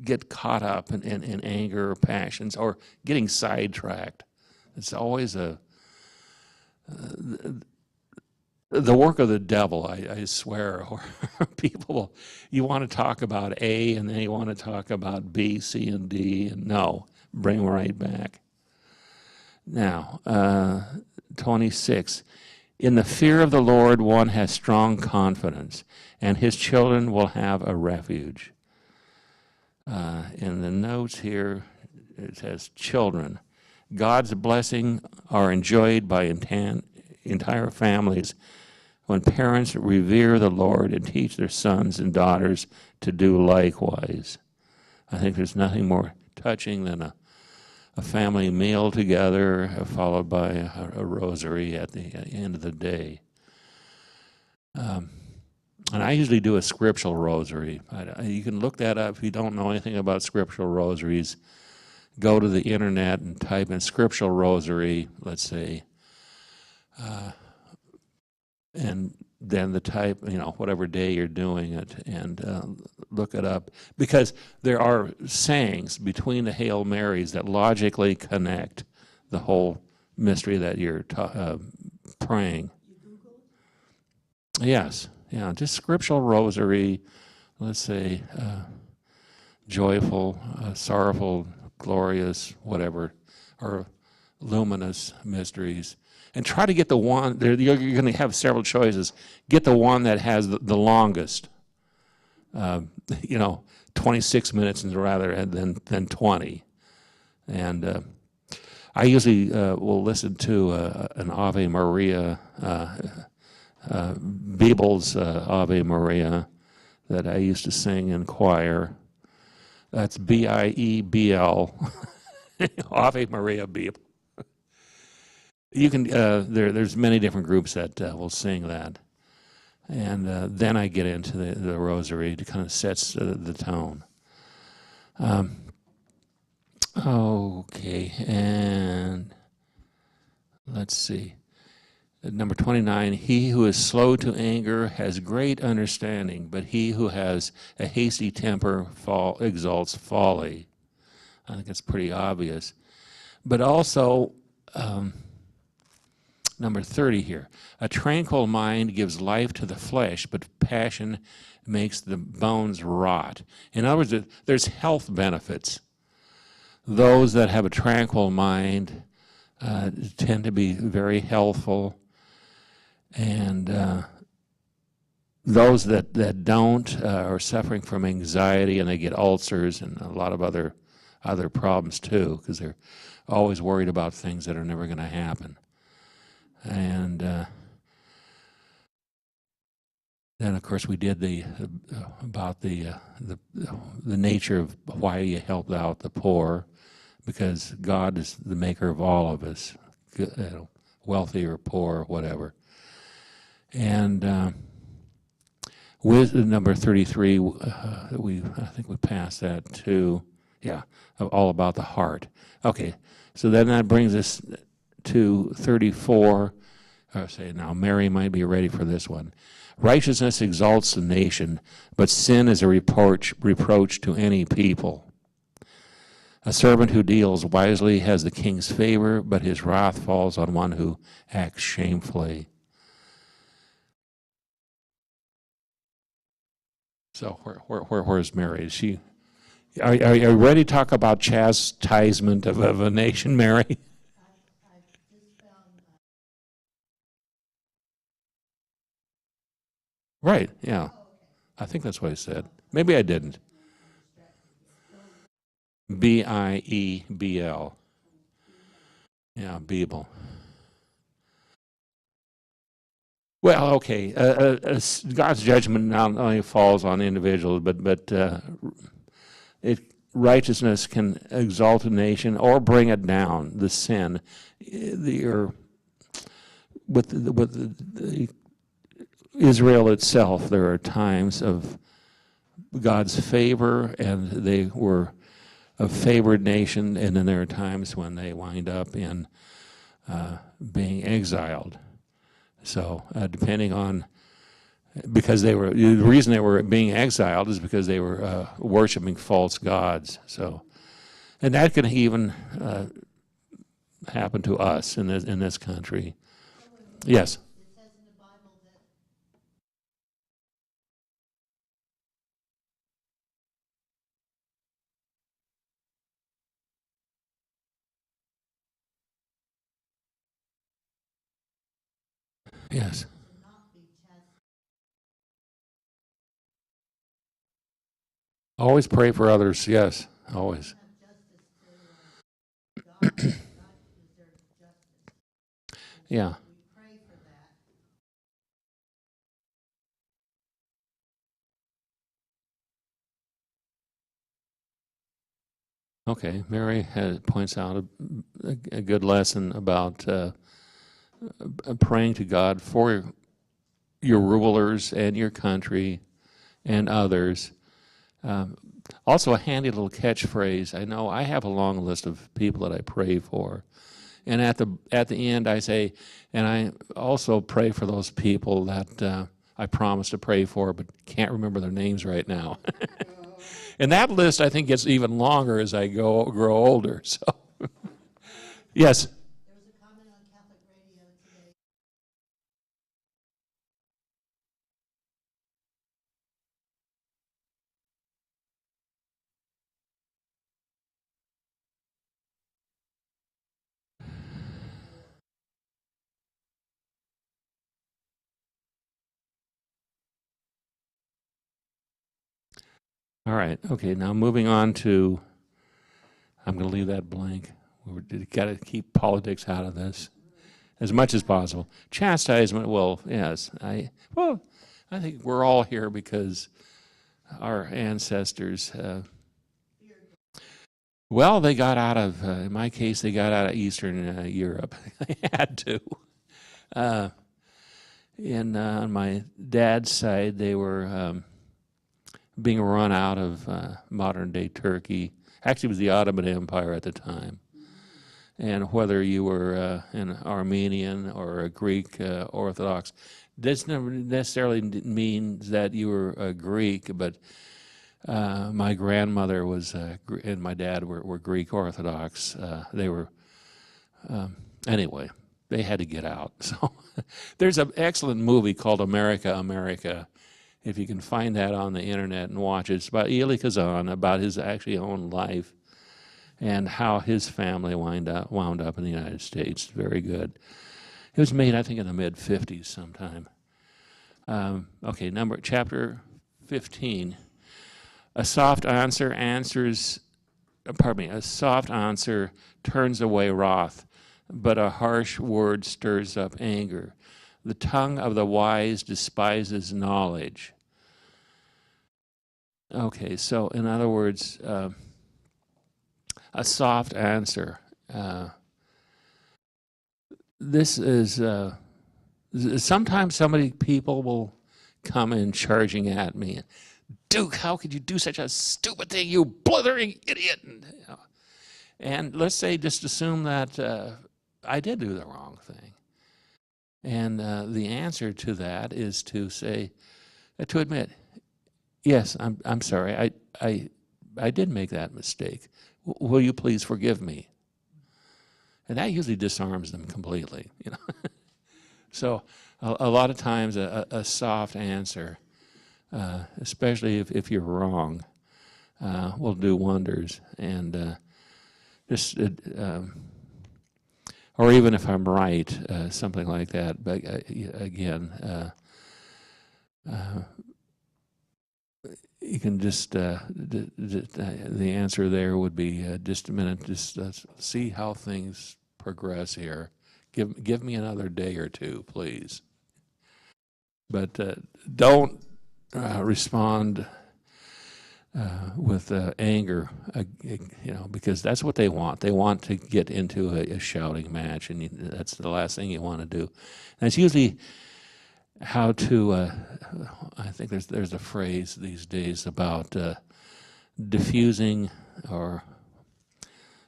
get caught up in anger or passions or getting sidetracked. It's always the work of the devil, I swear. Or people, you want to talk about A, and then you want to talk about B, C, and D, and no, bring them right back. Now, 26. In the fear of the Lord, one has strong confidence, and his children will have a refuge. In the notes here, it says children. God's blessing are enjoyed by entire families when parents revere the Lord and teach their sons and daughters to do likewise. I think there's nothing more touching than a family meal together, followed by a rosary at the end of the day. And I usually do a scriptural rosary. You can look that up if you don't know anything about scriptural rosaries. Go to the internet and type in scriptural rosary, let's say, and then the type, whatever day you're doing it, and look it up. Because there are sayings between the Hail Marys that logically connect the whole mystery that you're praying. Yes, yeah, just scriptural rosary, let's say, joyful, sorrowful, glorious, whatever, or luminous mysteries. And try to get the one, you're going to have several choices. Get the one that has the longest, 26 minutes rather than 20. And I usually will listen to an Ave Maria, Bibel's Ave Maria that I used to sing in choir. That's Biebl, Ave Maria Bibel. You can there's many different groups that will sing that, and then I get into the Rosary to kind of sets the tone. Okay, and let's see. At number 29, he who is slow to anger has great understanding, but he who has a hasty temper exalts folly. I think it's pretty obvious. But also, number 30 here, a tranquil mind gives life to the flesh, but passion makes the bones rot. In other words, there's health benefits. Those that have a tranquil mind tend to be very healthful, and those that don't are suffering from anxiety, and they get ulcers and a lot of other problems too, because they're always worried about things that are never going to happen. And then, of course, we did about the nature of why you help out the poor, because God is the maker of all of us, wealthy or poor or whatever. And with number 33, I think we passed that too. Yeah, all about the heart. Okay, so then that brings us to 34. Say now, Mary might be ready for this one. Righteousness exalts the nation, but sin is a reproach to any people. A servant who deals wisely has the king's favor, but his wrath falls on one who acts shamefully. So where's Mary? Is she? Are you ready to talk about chastisement of a nation, Mary? Right, yeah. I think that's what I said. Maybe I didn't. Biebl. Yeah, Biebl. Well, okay. God's judgment not only falls on individuals, but righteousness can exalt a nation or bring it down. The sin, with Israel itself, there are times of God's favor, and they were a favored nation, and then there are times when they wind up in being exiled. So depending on, because the reason they were being exiled is because they were worshiping false gods. So, and that can even happen to us in this country. Yes. Yes. Always pray for others. Yes, always. Yeah. Okay. Mary points out a good lesson about praying to God for your rulers and your country and others. Also, a handy little catchphrase. I know I have a long list of people that I pray for, and at the end I say, and I also pray for those people that I promised to pray for, but can't remember their names right now. And that list, I think, gets even longer as I grow older. So, yes. All right. Okay. Now moving on to, I'm going to leave that blank. We've got to keep politics out of this as much as possible. Chastisement, well, yes. I think we're all here because our ancestors, well, they got out of, in my case, they got out of Eastern Europe. They had to. On my dad's side, they were being run out of modern-day Turkey. Actually, it was the Ottoman Empire at the time. And whether you were an Armenian or a Greek Orthodox, doesn't necessarily mean that you were a Greek, but my grandmother was, and my dad were Greek Orthodox. They were, anyway, they had to get out. So there's an excellent movie called America, America. If you can find that on the internet and watch it, it's about Elie Kazan, about his actually own life and how his family wound up in the United States. Very good. It was made, I think, in the mid-50s sometime. Okay, chapter 15. A soft answer turns away wrath, but a harsh word stirs up anger. The tongue of the wise despises knowledge. Okay, so in other words, a soft answer. This is, sometimes people will come in charging at me. Duke, how could you do such a stupid thing, you blithering idiot? And let's say, just assume that I did do the wrong thing. And the answer to that is to say, to admit, yes, I'm sorry, I did make that mistake. Will you please forgive me? And that usually disarms them completely, you know. So a lot of times a soft answer, especially if you're wrong, will do wonders. And or even if I'm right, something like that. But again, you can just, the answer there would be just a minute, just see how things progress here. Give me another day or two, please. But don't respond with anger, you know, because that's what they want. They want to get into a shouting match, and that's the last thing you want to do. And it's usually how to, I think there's a phrase these days about diffusing or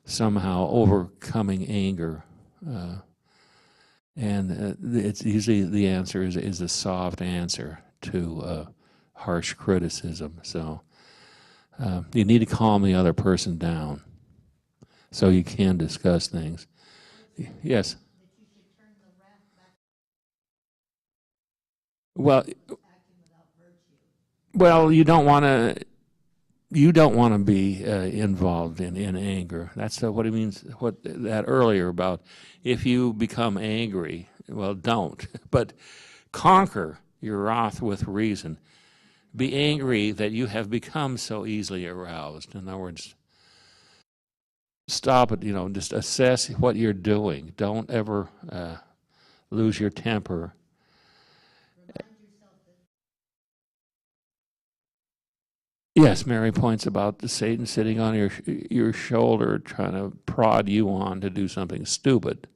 somehow overcoming anger. And it's usually the answer is a soft answer to harsh criticism. So you need to calm the other person down so you can discuss things. Yes? Well, you don't want to be involved in anger. That's what it means. What that earlier about if you become angry, well, don't. But conquer your wrath with reason. Be angry that you have become so easily aroused. In other words, stop it. You know, just assess what you're doing. Don't ever lose your temper. Yes, Mary points about the Satan sitting on your shoulder trying to prod you on to do something stupid.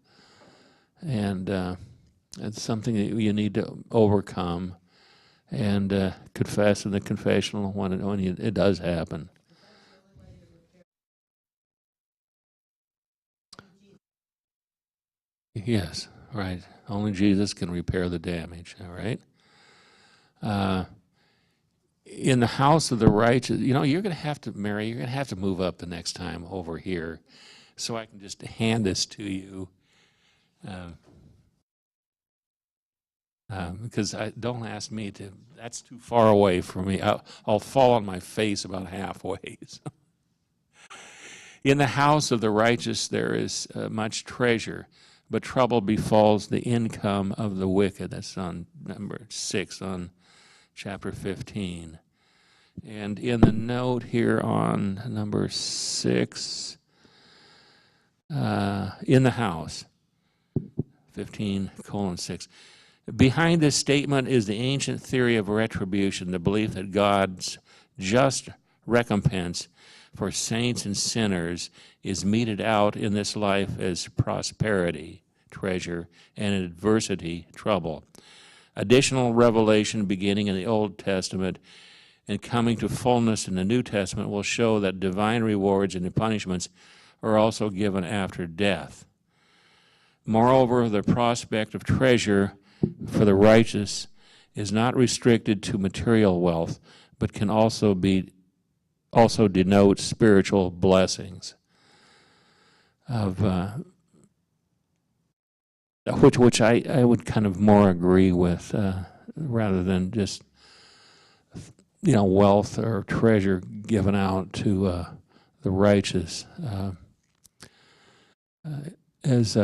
And it's something that you need to overcome and confess in the confessional when it does happen. Yes, right. Only Jesus can repair the damage, all right? In the house of the righteous, you know, you're going to have to, Mary, you're going to have to move up the next time over here so I can just hand this to you. Because don't ask me to, that's too far away from me. I'll fall on my face about halfway. So. In the house of the righteous there is much treasure, but trouble befalls the income of the wicked. That's on number 6 on chapter 15. And in the note here on number 6, in the house. 15:6. Behind this statement is the ancient theory of retribution, the belief that God's just recompense for saints and sinners is meted out in this life as prosperity, treasure, and in adversity, trouble. Additional revelation beginning in the Old Testament and coming to fullness in the New Testament will show that divine rewards and punishments are also given after death. Moreover, the prospect of treasure for the righteous is not restricted to material wealth, but can also denote spiritual blessings of which I would kind of more agree with rather than just wealth or treasure given out to the righteous. As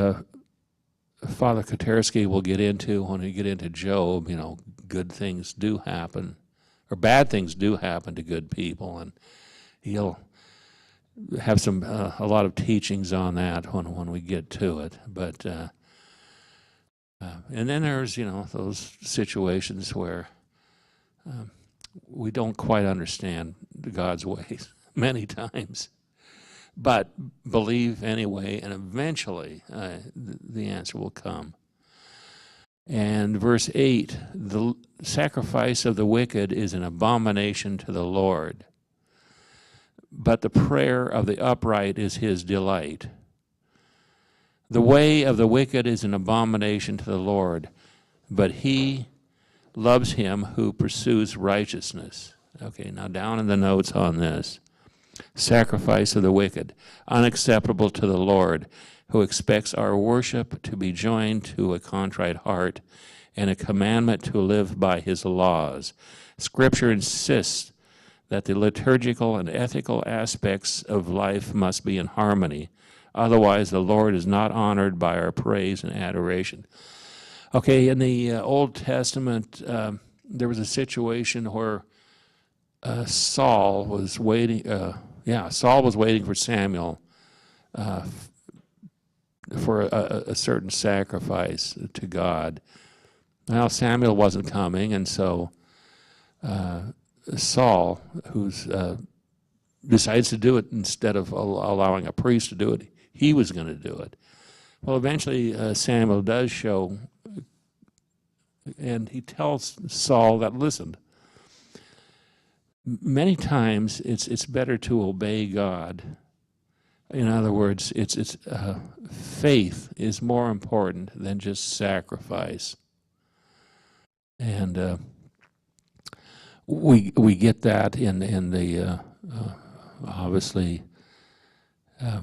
Father Katersky will get into when we get into Job, good things do happen, or bad things do happen to good people, and he'll have a lot of teachings on that when we get to it. But and then there's those situations where we don't quite understand God's ways many times, but believe anyway, and eventually the answer will come. And verse 8, the sacrifice of the wicked is an abomination to the Lord, but the prayer of the upright is his delight. The way of the wicked is an abomination to the Lord, but he loves him who pursues righteousness. Okay, now down in the notes on this. Sacrifice of the wicked, unacceptable to the Lord, who expects our worship to be joined to a contrite heart and a commandment to live by his laws. Scripture insists that the liturgical and ethical aspects of life must be in harmony. Otherwise, the Lord is not honored by our praise and adoration. Okay, in the Old Testament, there was a situation where Saul was waiting. Saul was waiting for Samuel for a certain sacrifice to God. Well, Samuel wasn't coming, and so Saul, who's decides to do it instead of allowing a priest to do it, he was going to do it. Well, eventually Samuel does show, and he tells Saul that, listen, many times it's better to obey God. In other words, it's faith is more important than just sacrifice. And we get that in the obviously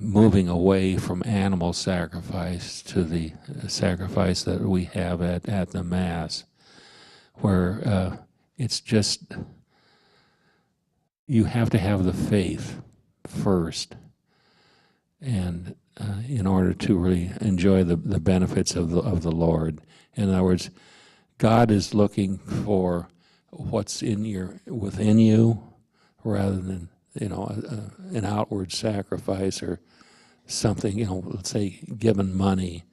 moving away from animal sacrifice to the sacrifice that we have at the Mass, where it's just, you have to have the faith first, and in order to really enjoy the benefits of the Lord. In other words, God is looking for what's within you, rather than an outward sacrifice or something. Let's say giving money.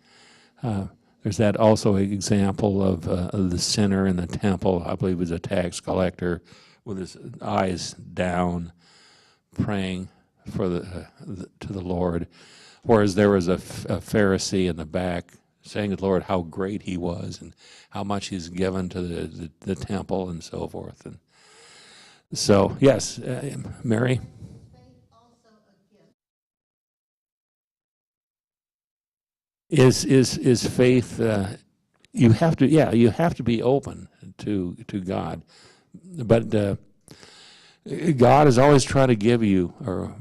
There's that also example of the sinner in the temple. I believe it was a tax collector with his eyes down, praying for to the Lord, whereas there was a Pharisee in the back saying to the Lord how great he was and how much he's given to the temple and so forth. And so, yes, Mary? Is faith, you have to be open to God. But God is always trying to give you or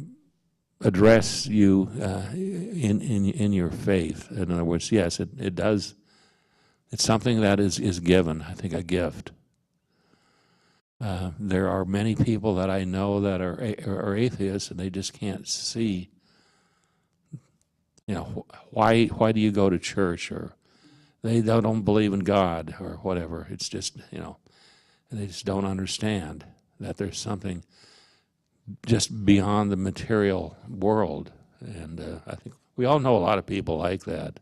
address you in your faith. In other words, yes, it does. It's something that is given, I think, a gift. There are many people that I know that are atheists, and they just can't see. Why do you go to church, or they don't believe in God or whatever. It's just and they just don't understand that there's something just beyond the material world. And I think We all know a lot of people like that.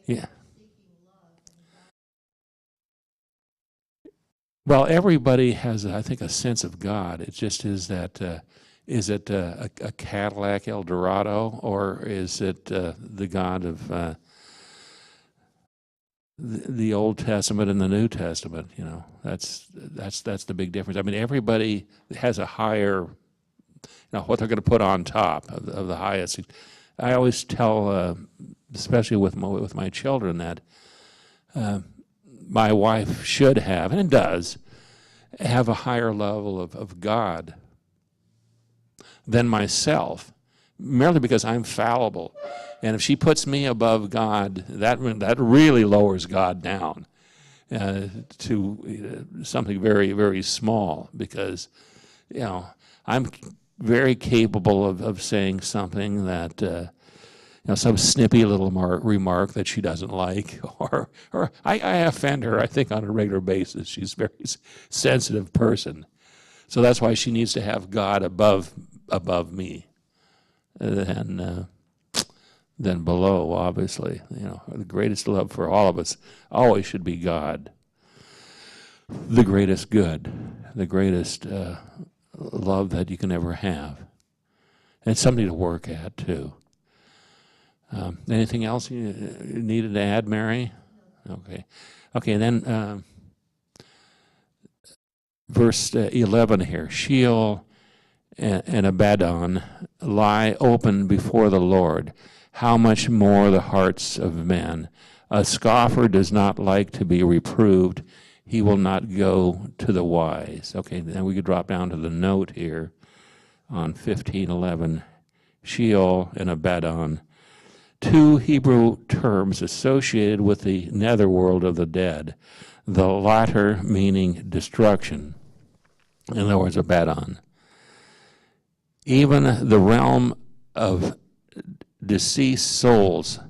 Yeah. Well, everybody has, I think, a sense of God. It just is that, is it a Cadillac Eldorado, or is it the God of the Old Testament and the New Testament? You know, that's the big difference. I mean, everybody has a higher, you know, what they're going to put on top of the highest. I always tell, especially with my children, that my wife should have, and does, have a higher level of God than myself, merely because I'm fallible. And if she puts me above God, that really lowers God down to something very, very small, because, you know, I'm very capable of saying something that, you know, some snippy little remark that she doesn't like, or I offend her, I think, on a regular basis. She's a very sensitive person. So that's why she needs to have God above me than below, obviously. You know, the greatest love for all of us always should be God. The greatest good, the greatest love that you can ever have. And it's something to work at, too. Anything else you needed to add, Mary? Okay. Okay, then verse 11 here. Sheol and Abaddon lie open before the Lord. How much more the hearts of men? A scoffer does not like to be reproved. He will not go to the wise. Okay, then we could drop down to the note here on 15:11. Sheol and Abaddon, two Hebrew terms associated with the netherworld of the dead, the latter meaning destruction. In other words, Abaddon. Even the realm of deceased souls,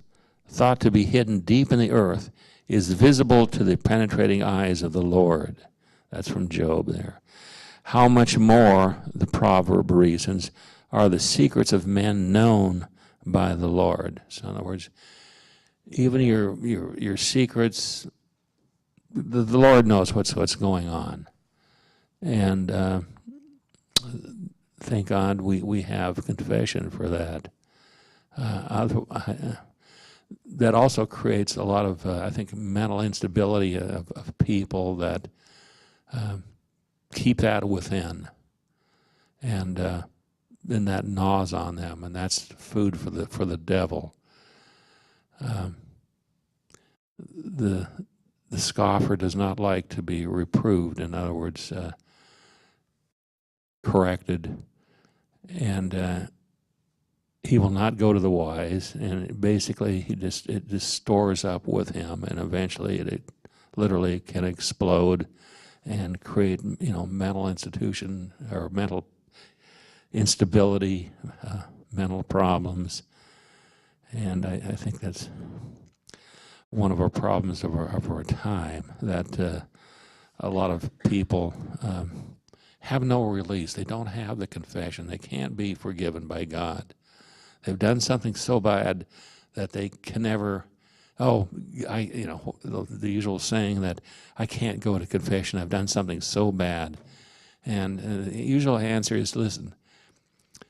thought to be hidden deep in the earth, is visible to the penetrating eyes of the Lord. That's from Job there. How much more, the proverb reasons, are the secrets of men known by the Lord. So in other words, even your secrets, the Lord knows what's going on. And thank God we have confession for that. That also creates a lot of, I think, mental instability of people that keep that within. And then that gnaws on them, and that's food for the devil. The scoffer does not like to be reproved. In other words, corrected, and he will not go to the wise. And basically, it just stores up with him, and eventually, it literally can explode and create, you know, mental institution or mental instability, mental problems. And I think that's one of our problems of our time, that a lot of people have no release. They don't have the confession. They can't be forgiven by God. They've done something so bad that they can never, the usual saying that I can't go to confession. I've done something so bad. And the usual answer is, listen,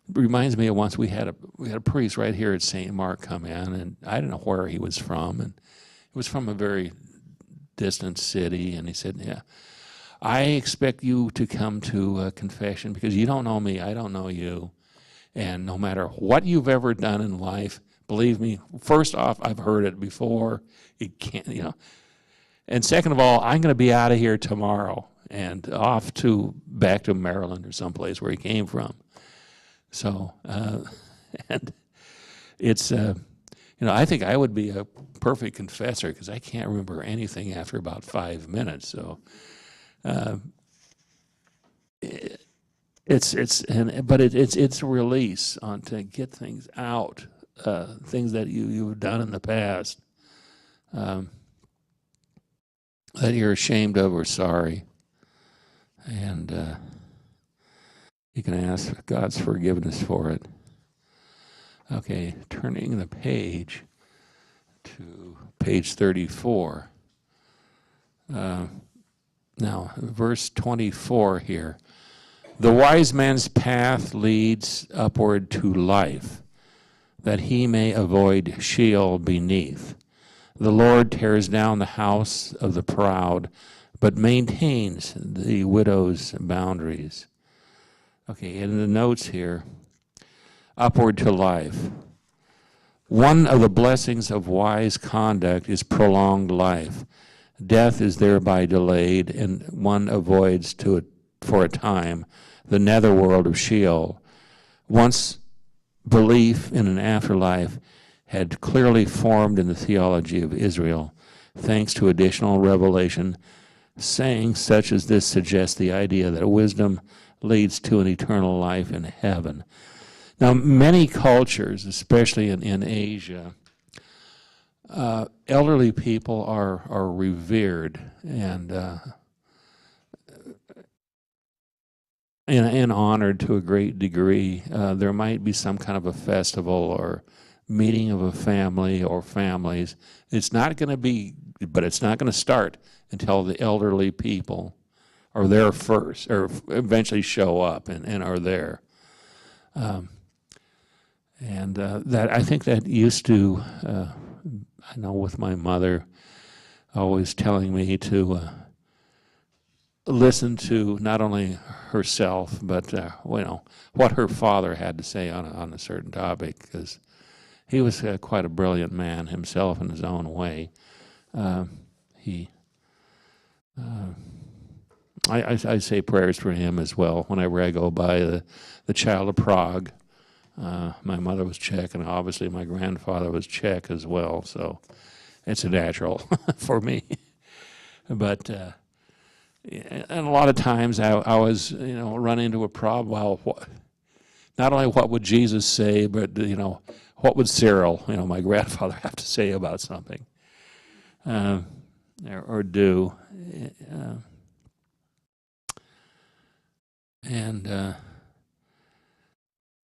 it reminds me of once we had a priest right here at St. Mark come in, and I didn't know where he was from, and he was from a very distant city, and he said, yeah, I expect you to come to confession because you don't know me, I don't know you, and no matter what you've ever done in life, believe me, first off, I've heard it before, it can't, you know, and second of all, I'm going to be out of here tomorrow and off back to Maryland or someplace where he came from. So, and it's, I think I would be a perfect confessor because I can't remember anything after about 5 minutes. So, it's a release on to get things out, things that you've done in the past, that you're ashamed of or sorry, and you can ask God's forgiveness for it. Okay, turning the page to page 34. Now, verse 24 here. The wise man's path leads upward to life, that he may avoid Sheol beneath. The Lord tears down the house of the proud, but maintains the widow's boundaries. Okay, in the notes here, upward to life. One of the blessings of wise conduct is prolonged life. Death is thereby delayed, and one avoids for a time the netherworld of Sheol. Once belief in an afterlife had clearly formed in the theology of Israel, thanks to additional revelation, sayings such as this suggest the idea that wisdom leads to an eternal life in heaven. Now, many cultures, especially in Asia, elderly people are revered and honored to a great degree. There might be some kind of a festival or meeting of a family or families. It's not going to start until the elderly people are there first, or eventually show up and are there. That I think that used to, I know with my mother always telling me to listen to not only herself, but what her father had to say on a certain topic, because he was quite a brilliant man himself in his own way. I say prayers for him as well whenever I go by the Child of Prague. My mother was Czech, and obviously my grandfather was Czech as well, so it's a natural for me. But and a lot of times I was run into a problem. Well, not only what would Jesus say, but what would Cyril, my grandfather, have to say about something or do?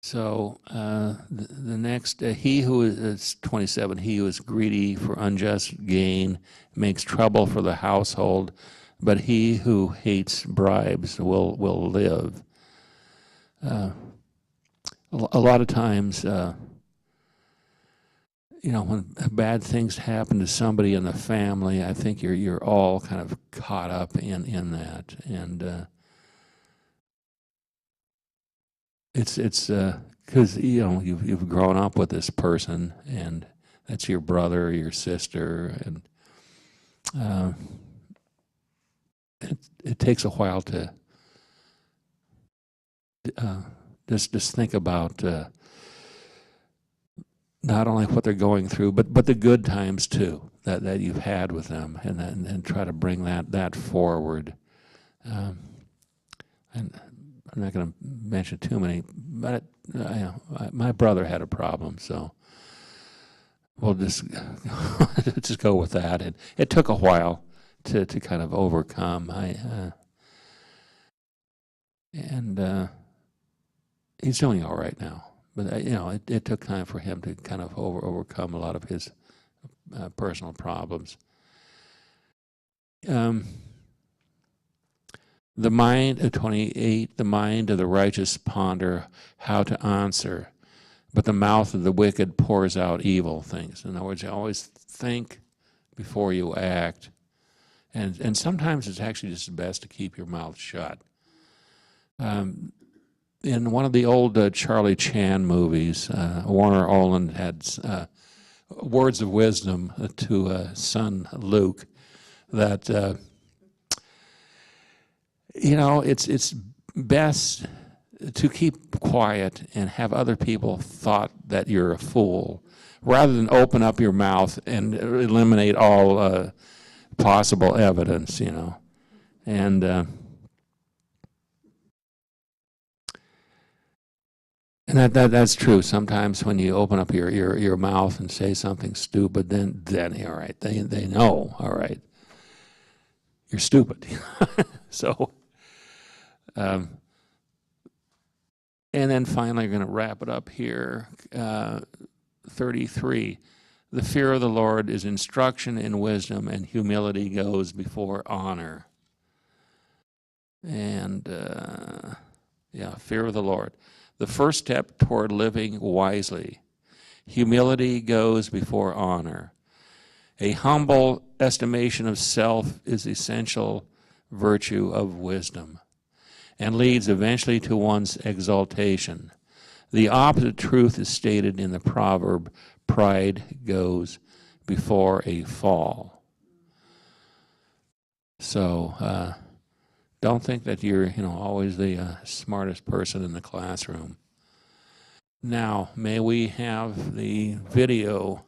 So the next, he who is 27, he who is greedy for unjust gain makes trouble for the household, but he who hates bribes will live. A lot of times, when bad things happen to somebody in the family, I think you're all kind of caught up in that, and it's because you've grown up with this person, and that's your brother or your sister, and it takes a while to just think about not only what they're going through, but the good times too that you've had with them, and try to bring that forward. And I'm not going to mention too many, but my brother had a problem, so we'll just just go with that. And it took a while to kind of overcome. He's doing all right now, but it took time for him to kind of overcome a lot of his personal problems. The mind of 28, the mind of the righteous ponder how to answer, but the mouth of the wicked pours out evil things. In other words, you always think before you act. And sometimes it's actually just best to keep your mouth shut. In one of the old Charlie Chan movies, Warner Oland had words of wisdom to son Luke that it's best to keep quiet and have other people thought that you're a fool, rather than open up your mouth and eliminate all possible evidence, and that's true. Sometimes when you open up your mouth and say something stupid, then all right, they know, all right, you're stupid. So And then finally, we're going to wrap it up here. 33. The fear of the Lord is instruction in wisdom, and humility goes before honor. And fear of the Lord. The first step toward living wisely. Humility goes before honor. A humble estimation of self is essential virtue of wisdom and leads eventually to one's exaltation. The opposite truth is stated in the proverb, pride goes before a fall. So don't think that you're always the smartest person in the classroom. Now, may we have the video.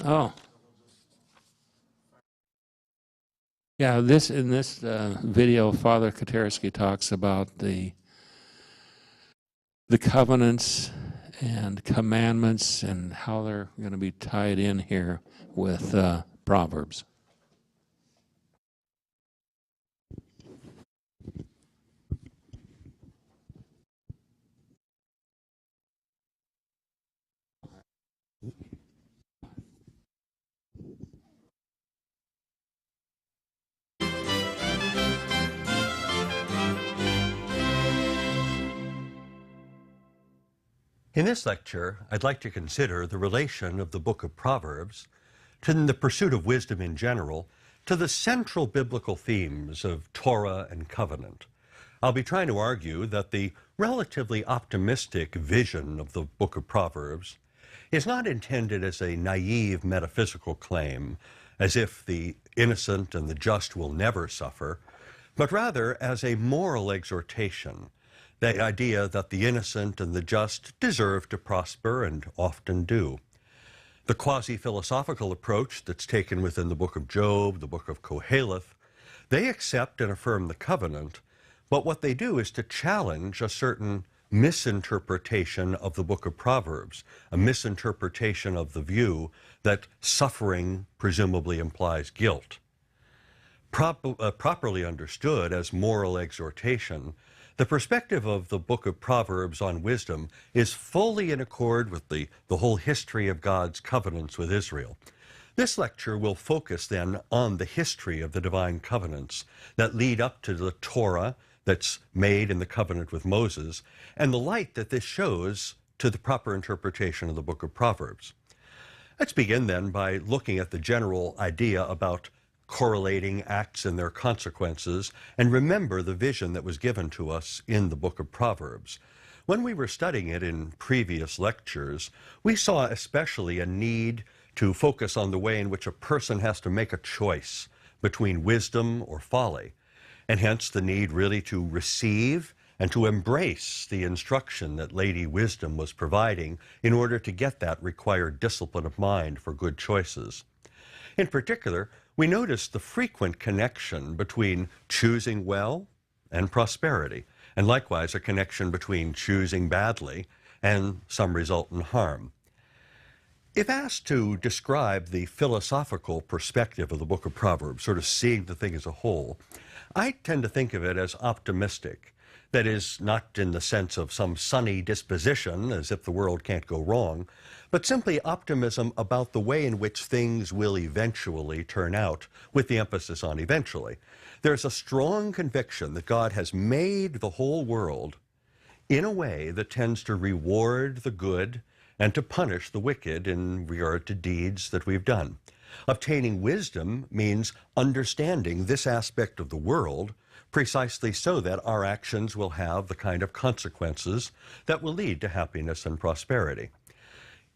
Oh. Yeah, in this video, Father Katersky talks about the covenants and commandments and how they're going to be tied in here with Proverbs. In this lecture, I'd like to consider the relation of the book of Proverbs to the pursuit of wisdom in general to the central biblical themes of Torah and covenant. I'll be trying to argue that the relatively optimistic vision of the book of Proverbs is not intended as a naive metaphysical claim, as if the innocent and the just will never suffer, but rather as a moral exhortation, the idea that the innocent and the just deserve to prosper and often do. The quasi-philosophical approach that's taken within the book of Job, the book of Koheleth, they accept and affirm the covenant, but what they do is to challenge a certain misinterpretation of the book of Proverbs, a misinterpretation of the view that suffering presumably implies guilt. Properly understood as moral exhortation, the perspective of the book of Proverbs on wisdom is fully in accord with the whole history of God's covenants with Israel. This lecture will focus then on the history of the divine covenants that lead up to the Torah that's made in the covenant with Moses, and the light that this shows to the proper interpretation of the book of Proverbs. Let's begin then by looking at the general idea about correlating acts and their consequences, and remember the vision that was given to us in the book of Proverbs. When we were studying it in previous lectures, we saw especially a need to focus on the way in which a person has to make a choice between wisdom or folly, and hence the need really to receive and to embrace the instruction that Lady Wisdom was providing in order to get that required discipline of mind for good choices. In particular, we noticed the frequent connection between choosing well and prosperity, and likewise a connection between choosing badly and some resultant harm. If asked to describe the philosophical perspective of the book of Proverbs, sort of seeing the thing as a whole, I tend to think of it as optimistic. That is, not in the sense of some sunny disposition, as if the world can't go wrong, but simply optimism about the way in which things will eventually turn out, with the emphasis on eventually. There's a strong conviction that God has made the whole world in a way that tends to reward the good and to punish the wicked in regard to deeds that we've done. Obtaining wisdom means understanding this aspect of the world precisely so that our actions will have the kind of consequences that will lead to happiness and prosperity.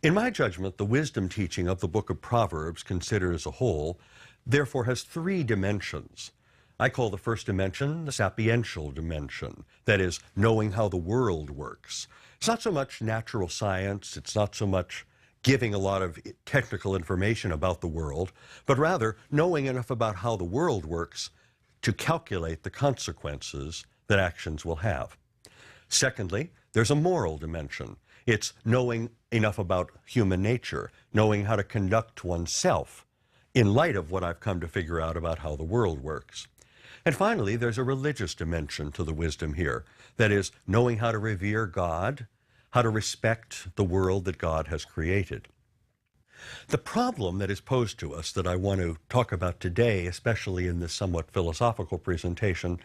In my judgment, the wisdom teaching of the book of Proverbs, considered as a whole, therefore has three dimensions. I call the first dimension the sapiential dimension, that is, knowing how the world works. It's not so much natural science, it's not so much giving a lot of technical information about the world, but rather knowing enough about how the world works to calculate the consequences that actions will have. Secondly, there's a moral dimension. It's knowing enough about human nature, knowing how to conduct oneself in light of what I've come to figure out about how the world works. And finally, there's a religious dimension to the wisdom here. That is, knowing how to revere God, how to respect the world that God has created. The problem that is posed to us that I want to talk about today, especially in this somewhat philosophical presentation,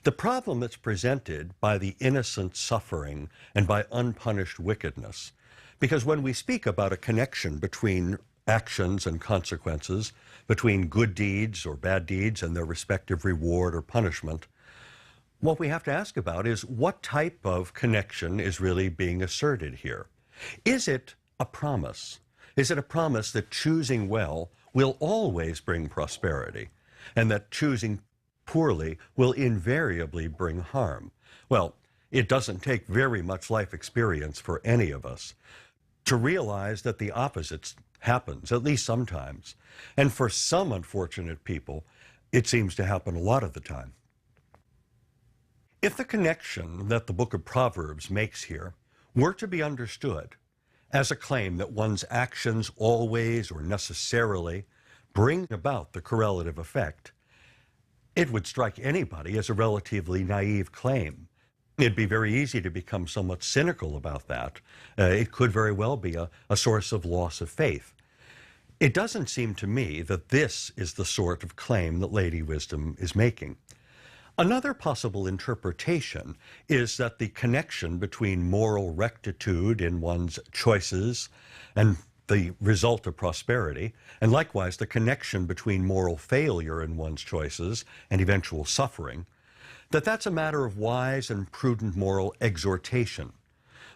the problem that's presented by the innocent suffering and by unpunished wickedness. Because when we speak about a connection between actions and consequences, between good deeds or bad deeds and their respective reward or punishment, what we have to ask about is what type of connection is really being asserted here. Is it a promise? Is it a promise that choosing well will always bring prosperity, and that choosing poorly will invariably bring harm? Well, it doesn't take very much life experience for any of us to realize that the opposite happens, at least sometimes. And for some unfortunate people, it seems to happen a lot of the time. If the connection that the book of Proverbs makes here were to be understood as a claim that one's actions always or necessarily bring about the correlative effect, it would strike anybody as a relatively naive claim. It'd be very easy to become somewhat cynical about that. It could very well be a source of loss of faith. It doesn't seem to me that this is the sort of claim that Lady Wisdom is making. Another possible interpretation is that the connection between moral rectitude in one's choices and the result of prosperity, and likewise the connection between moral failure in one's choices and eventual suffering, that's a matter of wise and prudent moral exhortation.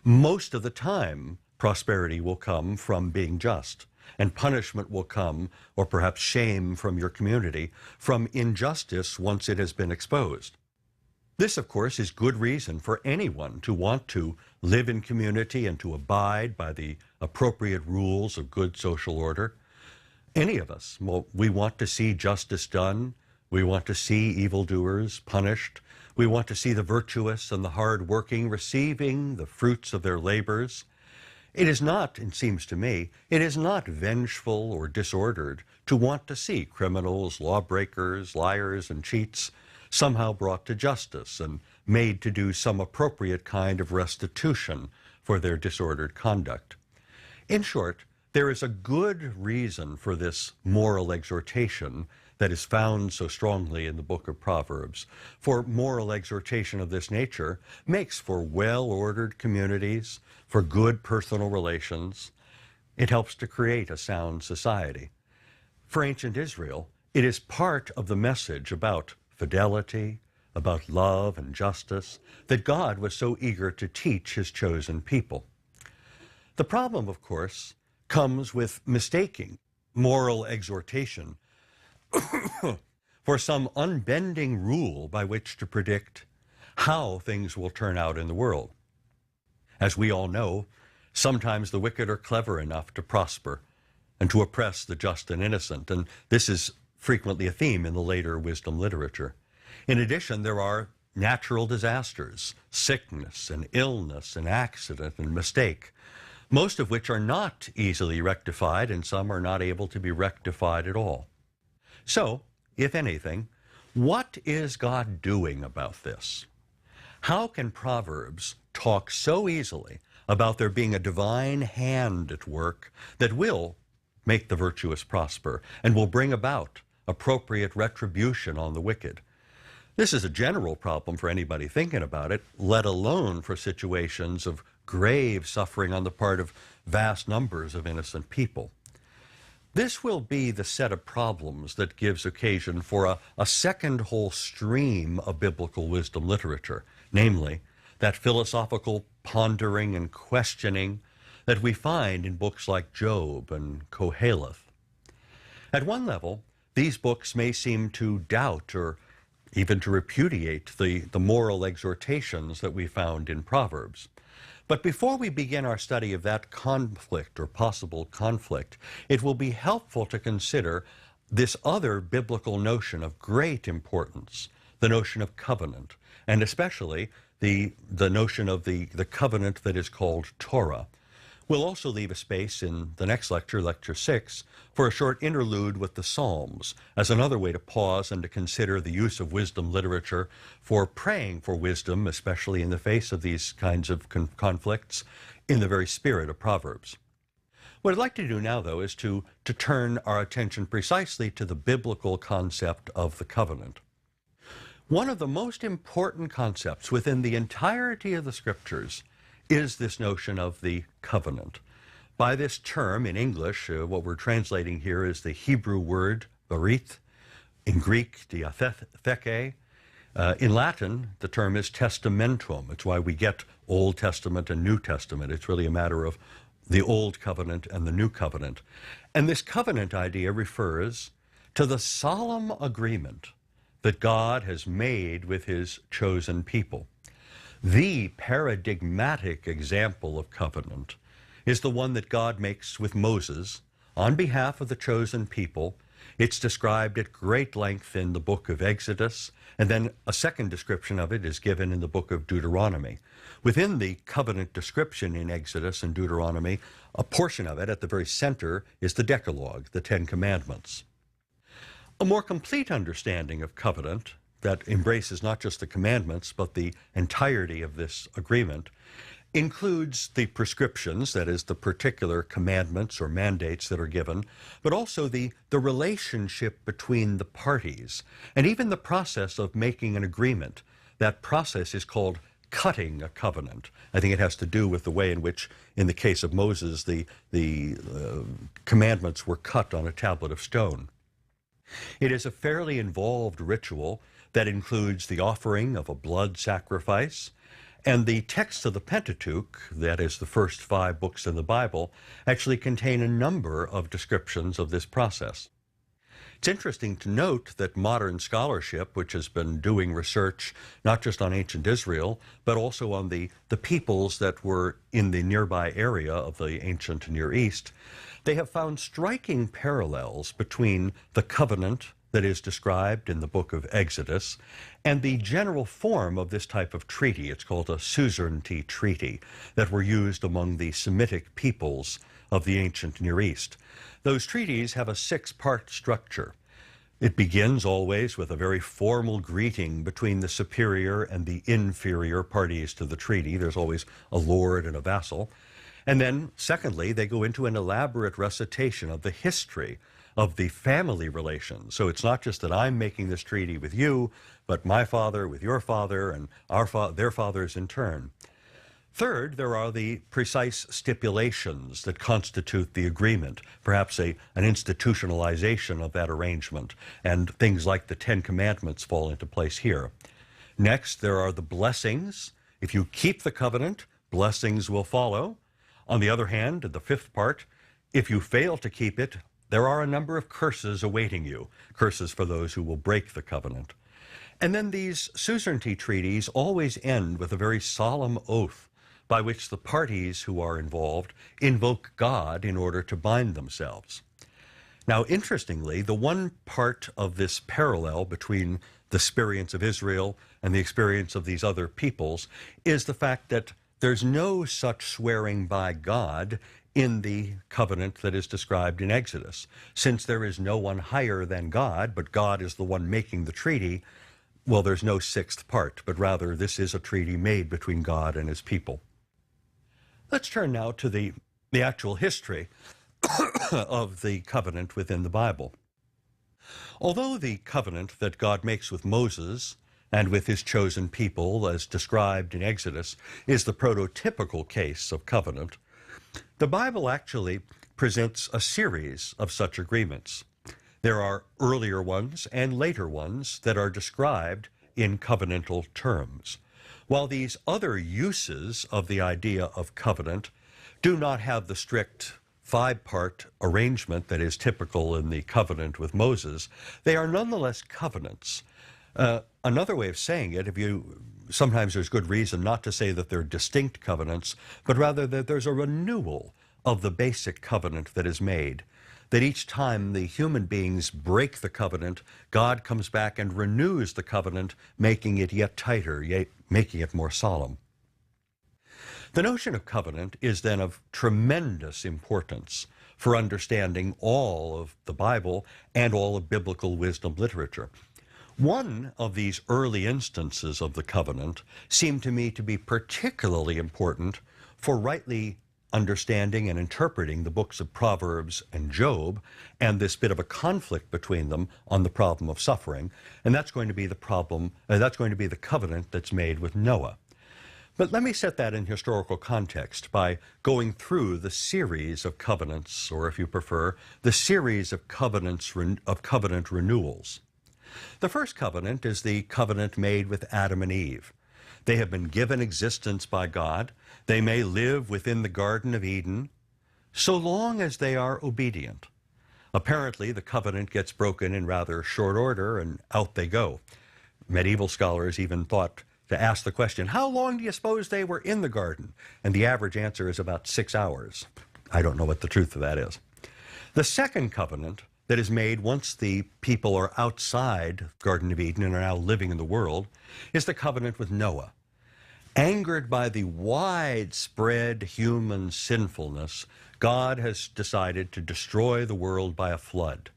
Most of the time, prosperity will come from being just, and punishment will come, or perhaps shame from your community, from injustice once it has been exposed. This, of course, is good reason for anyone to want to live in community and to abide by the appropriate rules of good social order. Any of us, well, we want to see justice done. We want to see evildoers punished. We want to see the virtuous and the hard-working receiving the fruits of their labors. It is not, it seems to me, it is not vengeful or disordered to want to see criminals, lawbreakers, liars, and cheats somehow brought to justice and made to do some appropriate kind of restitution for their disordered conduct. In short, there is a good reason for this moral exhortation that is found so strongly in the book of Proverbs. For moral exhortation of this nature makes for well-ordered communities, for good personal relations. It helps to create a sound society. For ancient Israel, it is part of the message about fidelity, about love and justice, that God was so eager to teach his chosen people. The problem, of course, comes with mistaking moral exhortation for some unbending rule by which to predict how things will turn out in the world. As we all know, sometimes the wicked are clever enough to prosper and to oppress the just and innocent, and this is frequently a theme in the later wisdom literature. In addition, there are natural disasters, sickness and illness and accident and mistake, most of which are not easily rectified, and some are not able to be rectified at all. So, if anything, what is God doing about this? How can Proverbs talk so easily about there being a divine hand at work that will make the virtuous prosper and will bring about appropriate retribution on the wicked? This is a general problem for anybody thinking about it, let alone for situations of grave suffering on the part of vast numbers of innocent people. This will be the set of problems that gives occasion for a second whole stream of biblical wisdom literature, namely that philosophical pondering and questioning that we find in books like Job and Koheleth. At one level, these books may seem to doubt or even to repudiate the moral exhortations that we found in Proverbs. But before we begin our study of that conflict or possible conflict, it will be helpful to consider this other biblical notion of great importance, the notion of covenant, and especially the notion of the covenant that is called Torah, We'll also leave a space in the next lecture, Lecture 6, for a short interlude with the Psalms as another way to pause and to consider the use of wisdom literature for praying for wisdom, especially in the face of these kinds of conflicts, in the very spirit of Proverbs. What I'd like to do now, though, is to turn our attention precisely to the biblical concept of the covenant. One of the most important concepts within the entirety of the Scriptures is this notion of the covenant. By this term in English, what we're translating here is the Hebrew word berith, in Greek diatheke. In Latin, the term is testamentum. It's why we get Old Testament and New Testament. It's really a matter of the Old Covenant and the New Covenant. And this covenant idea refers to the solemn agreement that God has made with his chosen people. The paradigmatic example of covenant is the one that God makes with Moses on behalf of the chosen people. It's described at great length in the book of Exodus, and then a second description of it is given in the book of Deuteronomy. Within the covenant description in Exodus and Deuteronomy, a portion of it at the very center is the Decalogue, the Ten Commandments. A more complete understanding of covenant that embraces not just the commandments, but the entirety of this agreement, includes the prescriptions, that is, the particular commandments or mandates that are given, but also the relationship between the parties, and even the process of making an agreement. That process is called cutting a covenant. I think it has to do with the way in which, in the case of Moses, the commandments were cut on a tablet of stone. It is a fairly involved ritual that includes the offering of a blood sacrifice, and the texts of the Pentateuch, that is the first 5 books in the Bible, actually contain a number of descriptions of this process. It's interesting to note that modern scholarship, which has been doing research not just on ancient Israel, but also on the peoples that were in the nearby area of the ancient Near East, they have found striking parallels between the covenant that is described in the book of Exodus and the general form of this type of treaty. It's called a suzerainty treaty that were used among the Semitic peoples of the ancient Near East. Those treaties have a 6-part structure. It begins always with a very formal greeting between the superior and the inferior parties to the treaty. There's always a lord and a vassal. And then, secondly, they go into an elaborate recitation of the history of the family relations. So it's not just that I'm making this treaty with you, but my father with your father and their fathers in turn. Third, there are the precise stipulations that constitute the agreement, perhaps an institutionalization of that arrangement, and things like the 10 Commandments fall into place here. Next, there are the blessings. If you keep the covenant, blessings will follow. On the other hand, the 5th part, if you fail to keep it, there are a number of curses awaiting you, curses for those who will break the covenant. And then these suzerainty treaties always end with a very solemn oath by which the parties who are involved invoke God in order to bind themselves. Now, interestingly, the one part of this parallel between the experience of Israel and the experience of these other peoples is the fact that there's no such swearing by God in the covenant that is described in Exodus. Since there is no one higher than God, but God is the one making the treaty, well, there's no 6th part, but rather this is a treaty made between God and his people. Let's turn now to the actual history of the covenant within the Bible. Although the covenant that God makes with Moses and with his chosen people, as described in Exodus, is the prototypical case of covenant, the Bible actually presents a series of such agreements. There are earlier ones and later ones that are described in covenantal terms. While these other uses of the idea of covenant do not have the strict 5-part arrangement that is typical in the covenant with Moses, they are nonetheless covenants. Another way of saying it, sometimes there's good reason not to say that they're distinct covenants, but rather that there's a renewal of the basic covenant that is made. That each time the human beings break the covenant, God comes back and renews the covenant, making it yet tighter, making it more solemn. The notion of covenant is then of tremendous importance for understanding all of the Bible and all of biblical wisdom literature. One of these early instances of the covenant seemed to me to be particularly important for rightly understanding and interpreting the books of Proverbs and Job, and this bit of a conflict between them on the problem of suffering. And that's going to be the covenant that's made with Noah. But let me set that in historical context by going through the series of covenants, or if you prefer, the series of covenant renewals. The first covenant is the covenant made with Adam and Eve. They have been given existence by God. They may live within the Garden of Eden so long as they are obedient. Apparently, the covenant gets broken in rather short order, and out they go. Medieval scholars even thought to ask the question, how long do you suppose they were in the garden? And the average answer is about 6 hours. I don't know what the truth of that is. The second covenant that is made once the people are outside the Garden of Eden and are now living in the world is the covenant with Noah. Angered by the widespread human sinfulness, God has decided to destroy the world by a flood.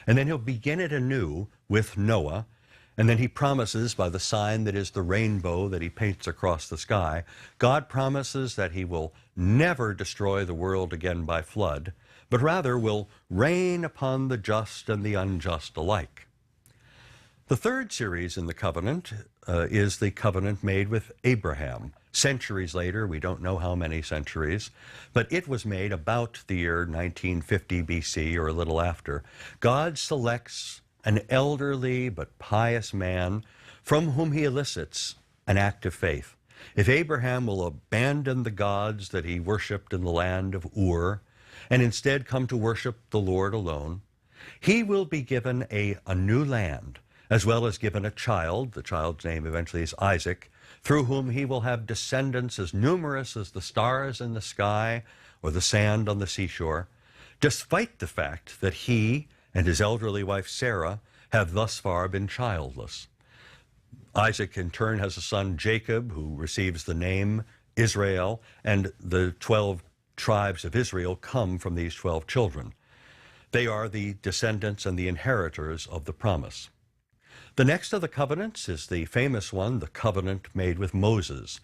And then he'll begin it anew with Noah, and then he promises, by the sign that is the rainbow that he paints across the sky, God promises that he will never destroy the world again by flood, but rather will reign upon the just and the unjust alike. The third series in the covenant is the covenant made with Abraham. Centuries later, we don't know how many centuries, but it was made about the year 1950 BC or a little after. God selects an elderly but pious man from whom he elicits an act of faith. If Abraham will abandon the gods that he worshipped in the land of Ur and instead come to worship the Lord alone, he will be given a new land, as well as given a child. The child's name eventually is Isaac, through whom he will have descendants as numerous as the stars in the sky or the sand on the seashore, despite the fact that he and his elderly wife Sarah have thus far been childless. Isaac in turn has a son Jacob, who receives the name Israel, and the 12 tribes of Israel come from these 12 children. They are the descendants and the inheritors of the promise. The next of the covenants is the famous one, the covenant made with Moses,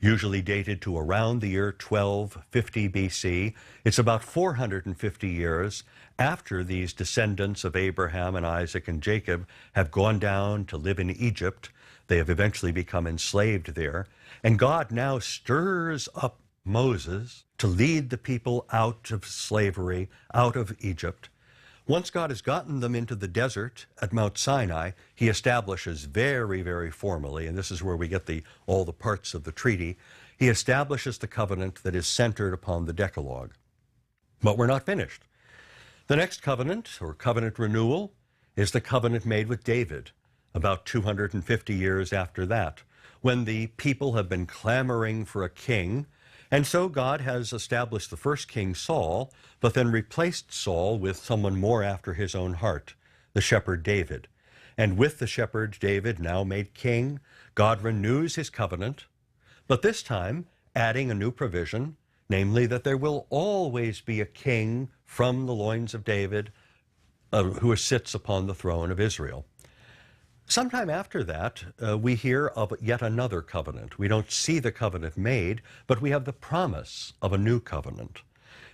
usually dated to around the year 1250 BC. It's about 450 years after these descendants of Abraham and Isaac and Jacob have gone down to live in Egypt. They have eventually become enslaved there. And God now stirs up Moses to lead the people out of slavery, out of Egypt. Once God has gotten them into the desert at Mount Sinai, he establishes very, very formally, and this is where we get all the parts of the treaty, he establishes the covenant that is centered upon the Decalogue. But we're not finished. The next covenant, or covenant renewal, is the covenant made with David, about 250 years after that, when the people have been clamoring for a king. And so God has established the first king, Saul, but then replaced Saul with someone more after his own heart, the shepherd David. And with the shepherd David now made king, God renews his covenant, but this time adding a new provision, namely that there will always be a king from the loins of David who sits upon the throne of Israel. Sometime after that, we hear of yet another covenant. We don't see the covenant made, but we have the promise of a new covenant.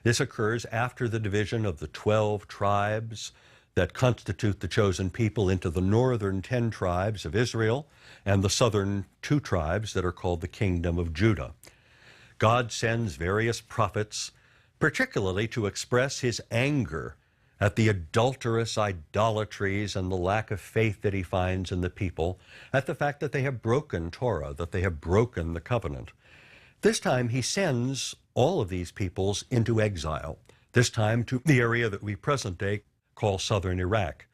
This occurs after the division of the 12 tribes that constitute the chosen people into the northern 10 tribes of Israel and the southern 2 tribes that are called the kingdom of Judah. God sends various prophets, particularly to express his anger at the adulterous idolatries and the lack of faith that he finds in the people, at the fact that they have broken Torah, that they have broken the covenant. This time he sends all of these peoples into exile, this time to the area that we present day call southern Iraq.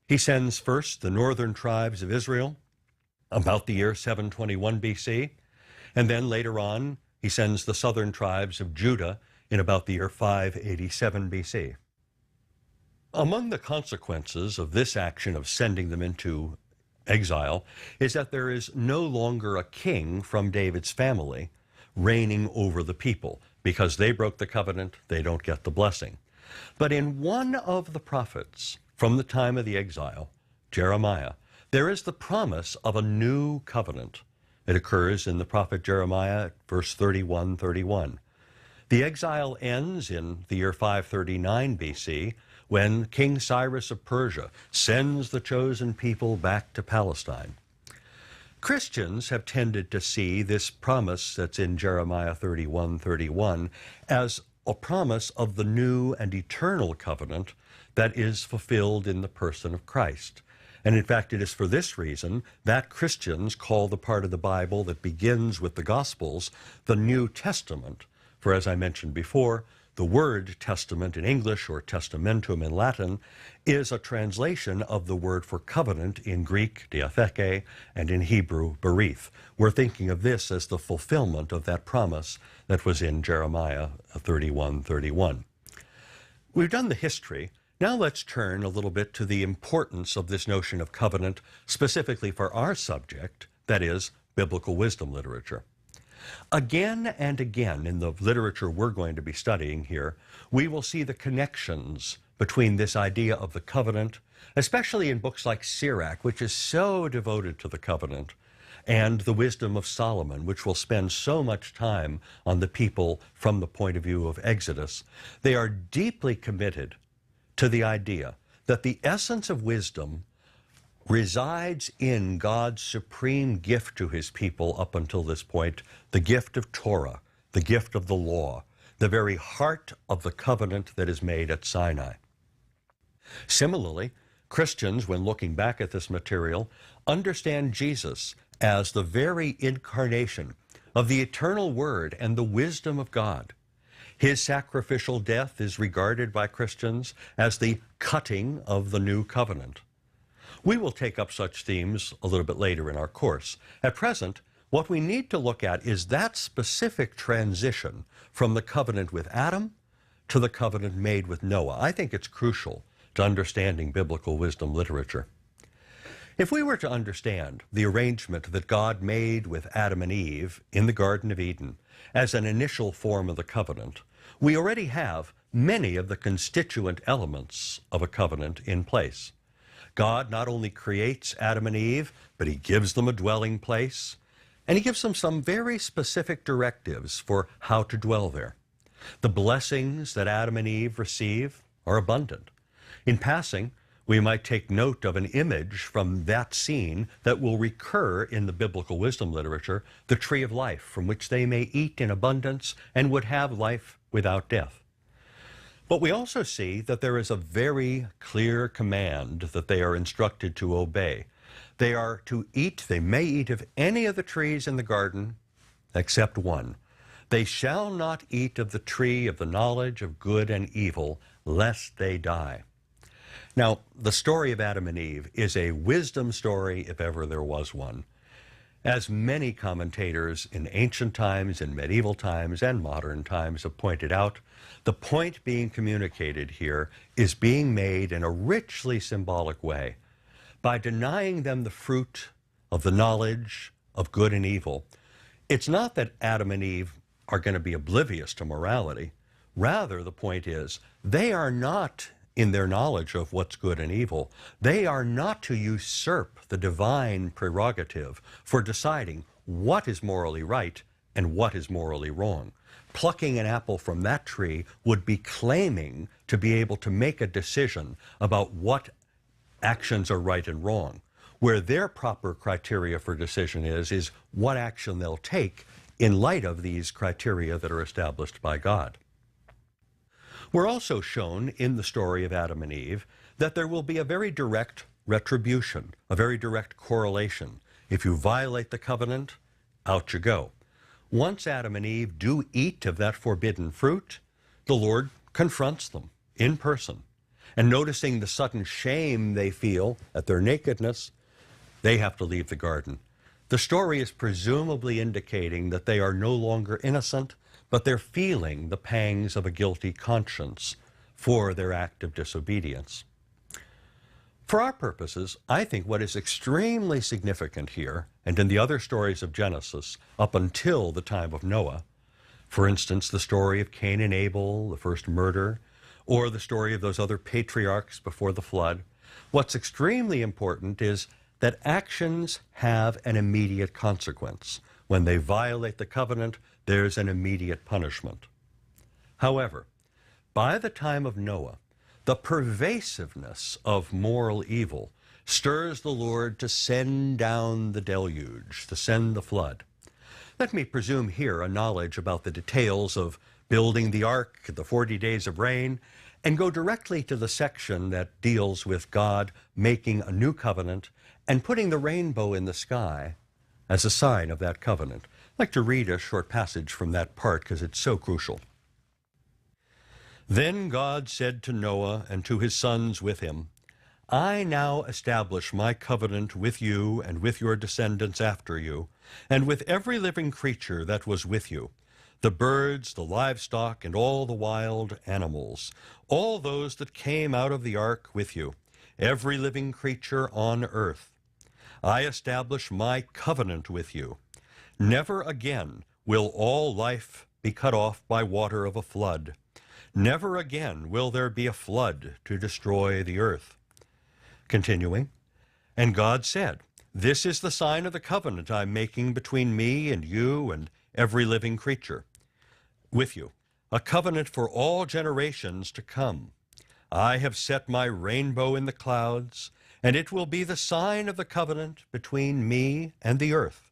He sends first the northern tribes of Israel, about the year 721 BC, and then later on he sends the southern tribes of Judah in about the year 587 BC. Among the consequences of this action of sending them into exile is that there is no longer a king from David's family. reigning over the people. Because they broke the covenant, they don't get the blessing. But in one of the prophets from the time of the exile, Jeremiah, there is the promise of a new covenant. It occurs in the prophet Jeremiah, verse 31. The exile ends in the year 539 BC, when King Cyrus of Persia sends the chosen people back to Palestine. Christians have tended to see this promise that's in Jeremiah 31 as a promise of the new and eternal covenant that is fulfilled in the person of Christ. And in fact, it is for this reason that Christians call the part of the Bible that begins with the Gospels the New Testament. For as I mentioned before, the word testament in English, or testamentum in Latin, is a translation of the word for covenant in Greek, diatheke, and in Hebrew, berith. We're thinking of this as the fulfillment of that promise that was in Jeremiah 31. We've done the history. Now let's turn a little bit to the importance of this notion of covenant, specifically for our subject, that is, biblical wisdom literature. Again and again in the literature we're going to be studying here, we will see the connections between this idea of the covenant, especially in books like Sirach, which is so devoted to the covenant, and the Wisdom of Solomon, which will spend so much time on the people from the point of view of Exodus. They are deeply committed to the idea that the essence of wisdom resides in God's supreme gift to his people up until this point, the gift of Torah, the gift of the law, the very heart of the covenant that is made at Sinai. Similarly, Christians, when looking back at this material, understand Jesus as the very incarnation of the eternal Word and the wisdom of God. His sacrificial death is regarded by Christians as the cutting of the new covenant. We will take up such themes a little bit later in our course. At present, what we need to look at is that specific transition from the covenant with Adam to the covenant made with Noah. I think it's crucial to understanding biblical wisdom literature. If we were to understand the arrangement that God made with Adam and Eve in the Garden of Eden as an initial form of the covenant, we already have many of the constituent elements of a covenant in place. God not only creates Adam and Eve, but he gives them a dwelling place, and he gives them some very specific directives for how to dwell there. The blessings that Adam and Eve receive are abundant. In passing, we might take note of an image from that scene that will recur in the biblical wisdom literature, the tree of life, from which they may eat in abundance and would have life without death. But we also see that there is a very clear command that they are instructed to obey. They are to eat, they may eat of any of the trees in the garden except one. They shall not eat of the tree of the knowledge of good and evil, lest they die. Now, the story of Adam and Eve is a wisdom story if ever there was one. As many commentators in ancient times, in medieval times, and modern times have pointed out, the point being communicated here is being made in a richly symbolic way. By denying them the fruit of the knowledge of good and evil, it's not that Adam and Eve are going to be oblivious to morality. Rather, the point is, they are not in their knowledge of what's good and evil. They are not to usurp the divine prerogative for deciding what is morally right and what is morally wrong. Plucking an apple from that tree would be claiming to be able to make a decision about what actions are right and wrong. Where their proper criteria for decision is what action they'll take in light of these criteria that are established by God. We're also shown in the story of Adam and Eve that there will be a very direct retribution, a very direct correlation. If you violate the covenant, out you go. Once Adam and Eve do eat of that forbidden fruit, the Lord confronts them in person. And noticing the sudden shame they feel at their nakedness, they have to leave the garden. The story is presumably indicating that they are no longer innocent, but they're feeling the pangs of a guilty conscience for their act of disobedience. For our purposes, I think what is extremely significant here, and in the other stories of Genesis up until the time of Noah, for instance, the story of Cain and Abel, the first murder, or the story of those other patriarchs before the flood, what's extremely important is that actions have an immediate consequence. When they violate the covenant, there's an immediate punishment. However, by the time of Noah, the pervasiveness of moral evil stirs the Lord to send down the deluge, to send the flood. Let me presume here a knowledge about the details of building the ark, the 40 days of rain, and go directly to the section that deals with God making a new covenant and putting the rainbow in the sky as a sign of that covenant. I'd like to read a short passage from that part because it's so crucial. Then God said to Noah and to his sons with him, I now establish my covenant with you and with your descendants after you, and with every living creature that was with you, the birds, the livestock, and all the wild animals, all those that came out of the ark with you, every living creature on earth. I establish my covenant with you. Never again will all life be cut off by water of a flood. Never again will there be a flood to destroy the earth. Continuing, and God said, This is the sign of the covenant I'm making between me and you and every living creature with you, a covenant for all generations to come. I have set my rainbow in the clouds, and it will be the sign of the covenant between me and the earth.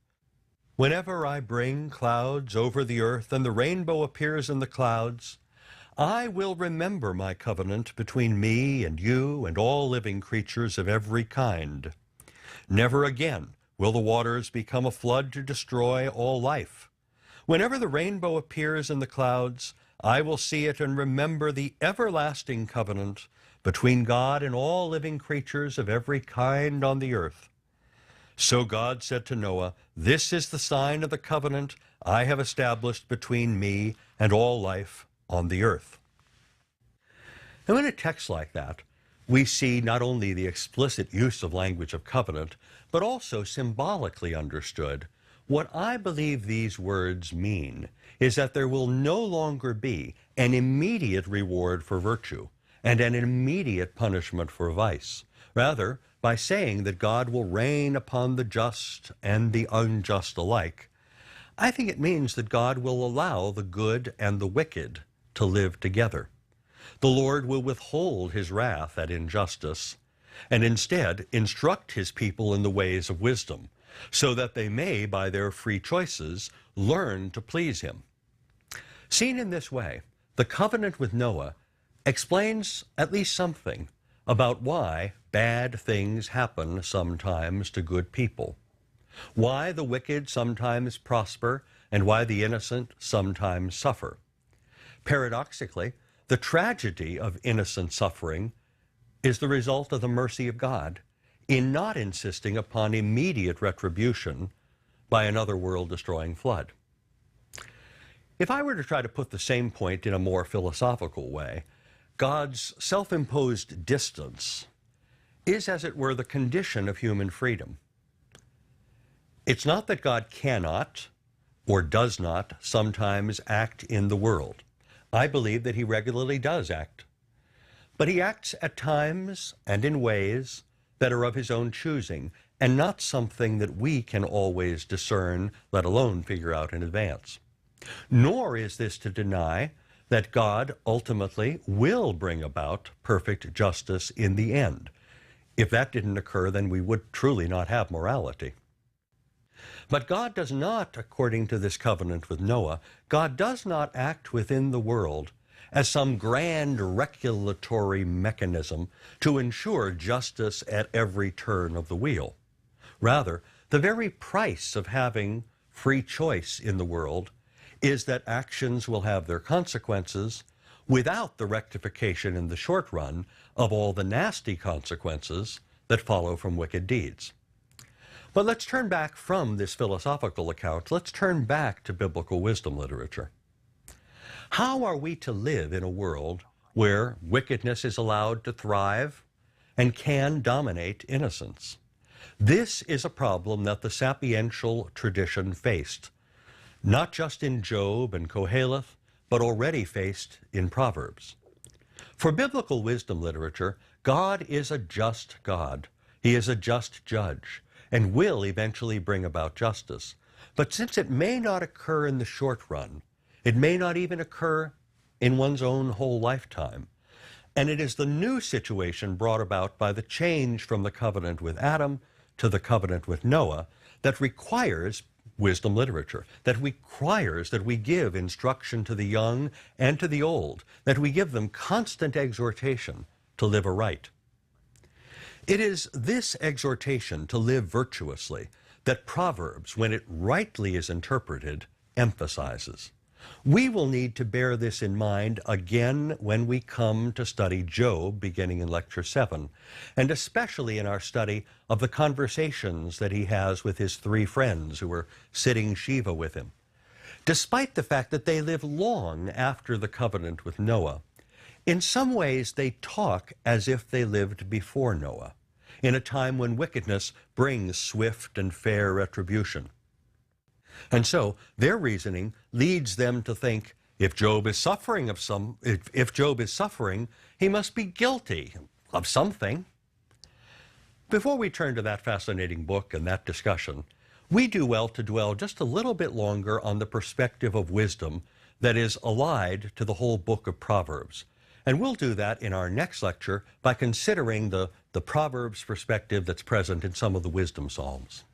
Whenever I bring clouds over the earth and the rainbow appears in the clouds, I will remember my covenant between me and you and all living creatures of every kind. Never again will the waters become a flood to destroy all life. Whenever the rainbow appears in the clouds, I will see it and remember the everlasting covenant between God and all living creatures of every kind on the earth. So God said to Noah, This is the sign of the covenant I have established between me and all life on the earth. Now, in a text like that, we see not only the explicit use of language of covenant, but also symbolically understood. What I believe these words mean is that there will no longer be an immediate reward for virtue and an immediate punishment for vice. Rather, by saying that God will reign upon the just and the unjust alike, I think it means that God will allow the good and the wicked to live together. The Lord will withhold his wrath at injustice and instead instruct his people in the ways of wisdom, so that they may, by their free choices, learn to please him. Seen in this way, the covenant with Noah explains at least something about why bad things happen sometimes to good people, why the wicked sometimes prosper, and why the innocent sometimes suffer. Paradoxically, the tragedy of innocent suffering is the result of the mercy of God in not insisting upon immediate retribution by another world-destroying flood. If I were to try to put the same point in a more philosophical way, God's self-imposed distance is, as it were, the condition of human freedom. It's not that God cannot or does not sometimes act in the world. I believe that he regularly does act. But he acts at times and in ways that are of his own choosing, and not something that we can always discern, let alone figure out in advance. Nor is this to deny that God ultimately will bring about perfect justice in the end. If that didn't occur, then we would truly not have morality. But God does not, according to this covenant with Noah, God does not act within the world as some grand regulatory mechanism to ensure justice at every turn of the wheel. Rather, the very price of having free choice in the world is that actions will have their consequences without the rectification in the short run of all the nasty consequences that follow from wicked deeds. But let's turn back from this philosophical account. Let's turn back to biblical wisdom literature. How are we to live in a world where wickedness is allowed to thrive and can dominate innocence. This is a problem that the sapiential tradition faced, not just in Job and Koheleth, but already faced in Proverbs. For biblical wisdom literature, God is a just God. He is a just judge and will eventually bring about justice. But since it may not occur in the short run, it may not even occur in one's own whole lifetime. And it is the new situation brought about by the change from the covenant with Adam to the covenant with Noah that requires wisdom literature, that requires that we give instruction to the young and to the old, that we give them constant exhortation to live aright. It is this exhortation to live virtuously that Proverbs, when it rightly is interpreted, emphasizes. We will need to bear this in mind again when we come to study Job, beginning in Lecture 7, and especially in our study of the conversations that he has with his 3 friends who were sitting Shiva with him. Despite the fact that they live long after the covenant with Noah, in some ways they talk as if they lived before Noah, in a time when wickedness brings swift and fair retribution. And so their reasoning leads them to think if Job is suffering if Job is suffering, he must be guilty of something. Before we turn to that fascinating book and that discussion, we do well to dwell just a little bit longer on the perspective of wisdom that is allied to the whole book of Proverbs. And we'll do that in our next lecture by considering the Proverbs perspective that's present in some of the wisdom psalms.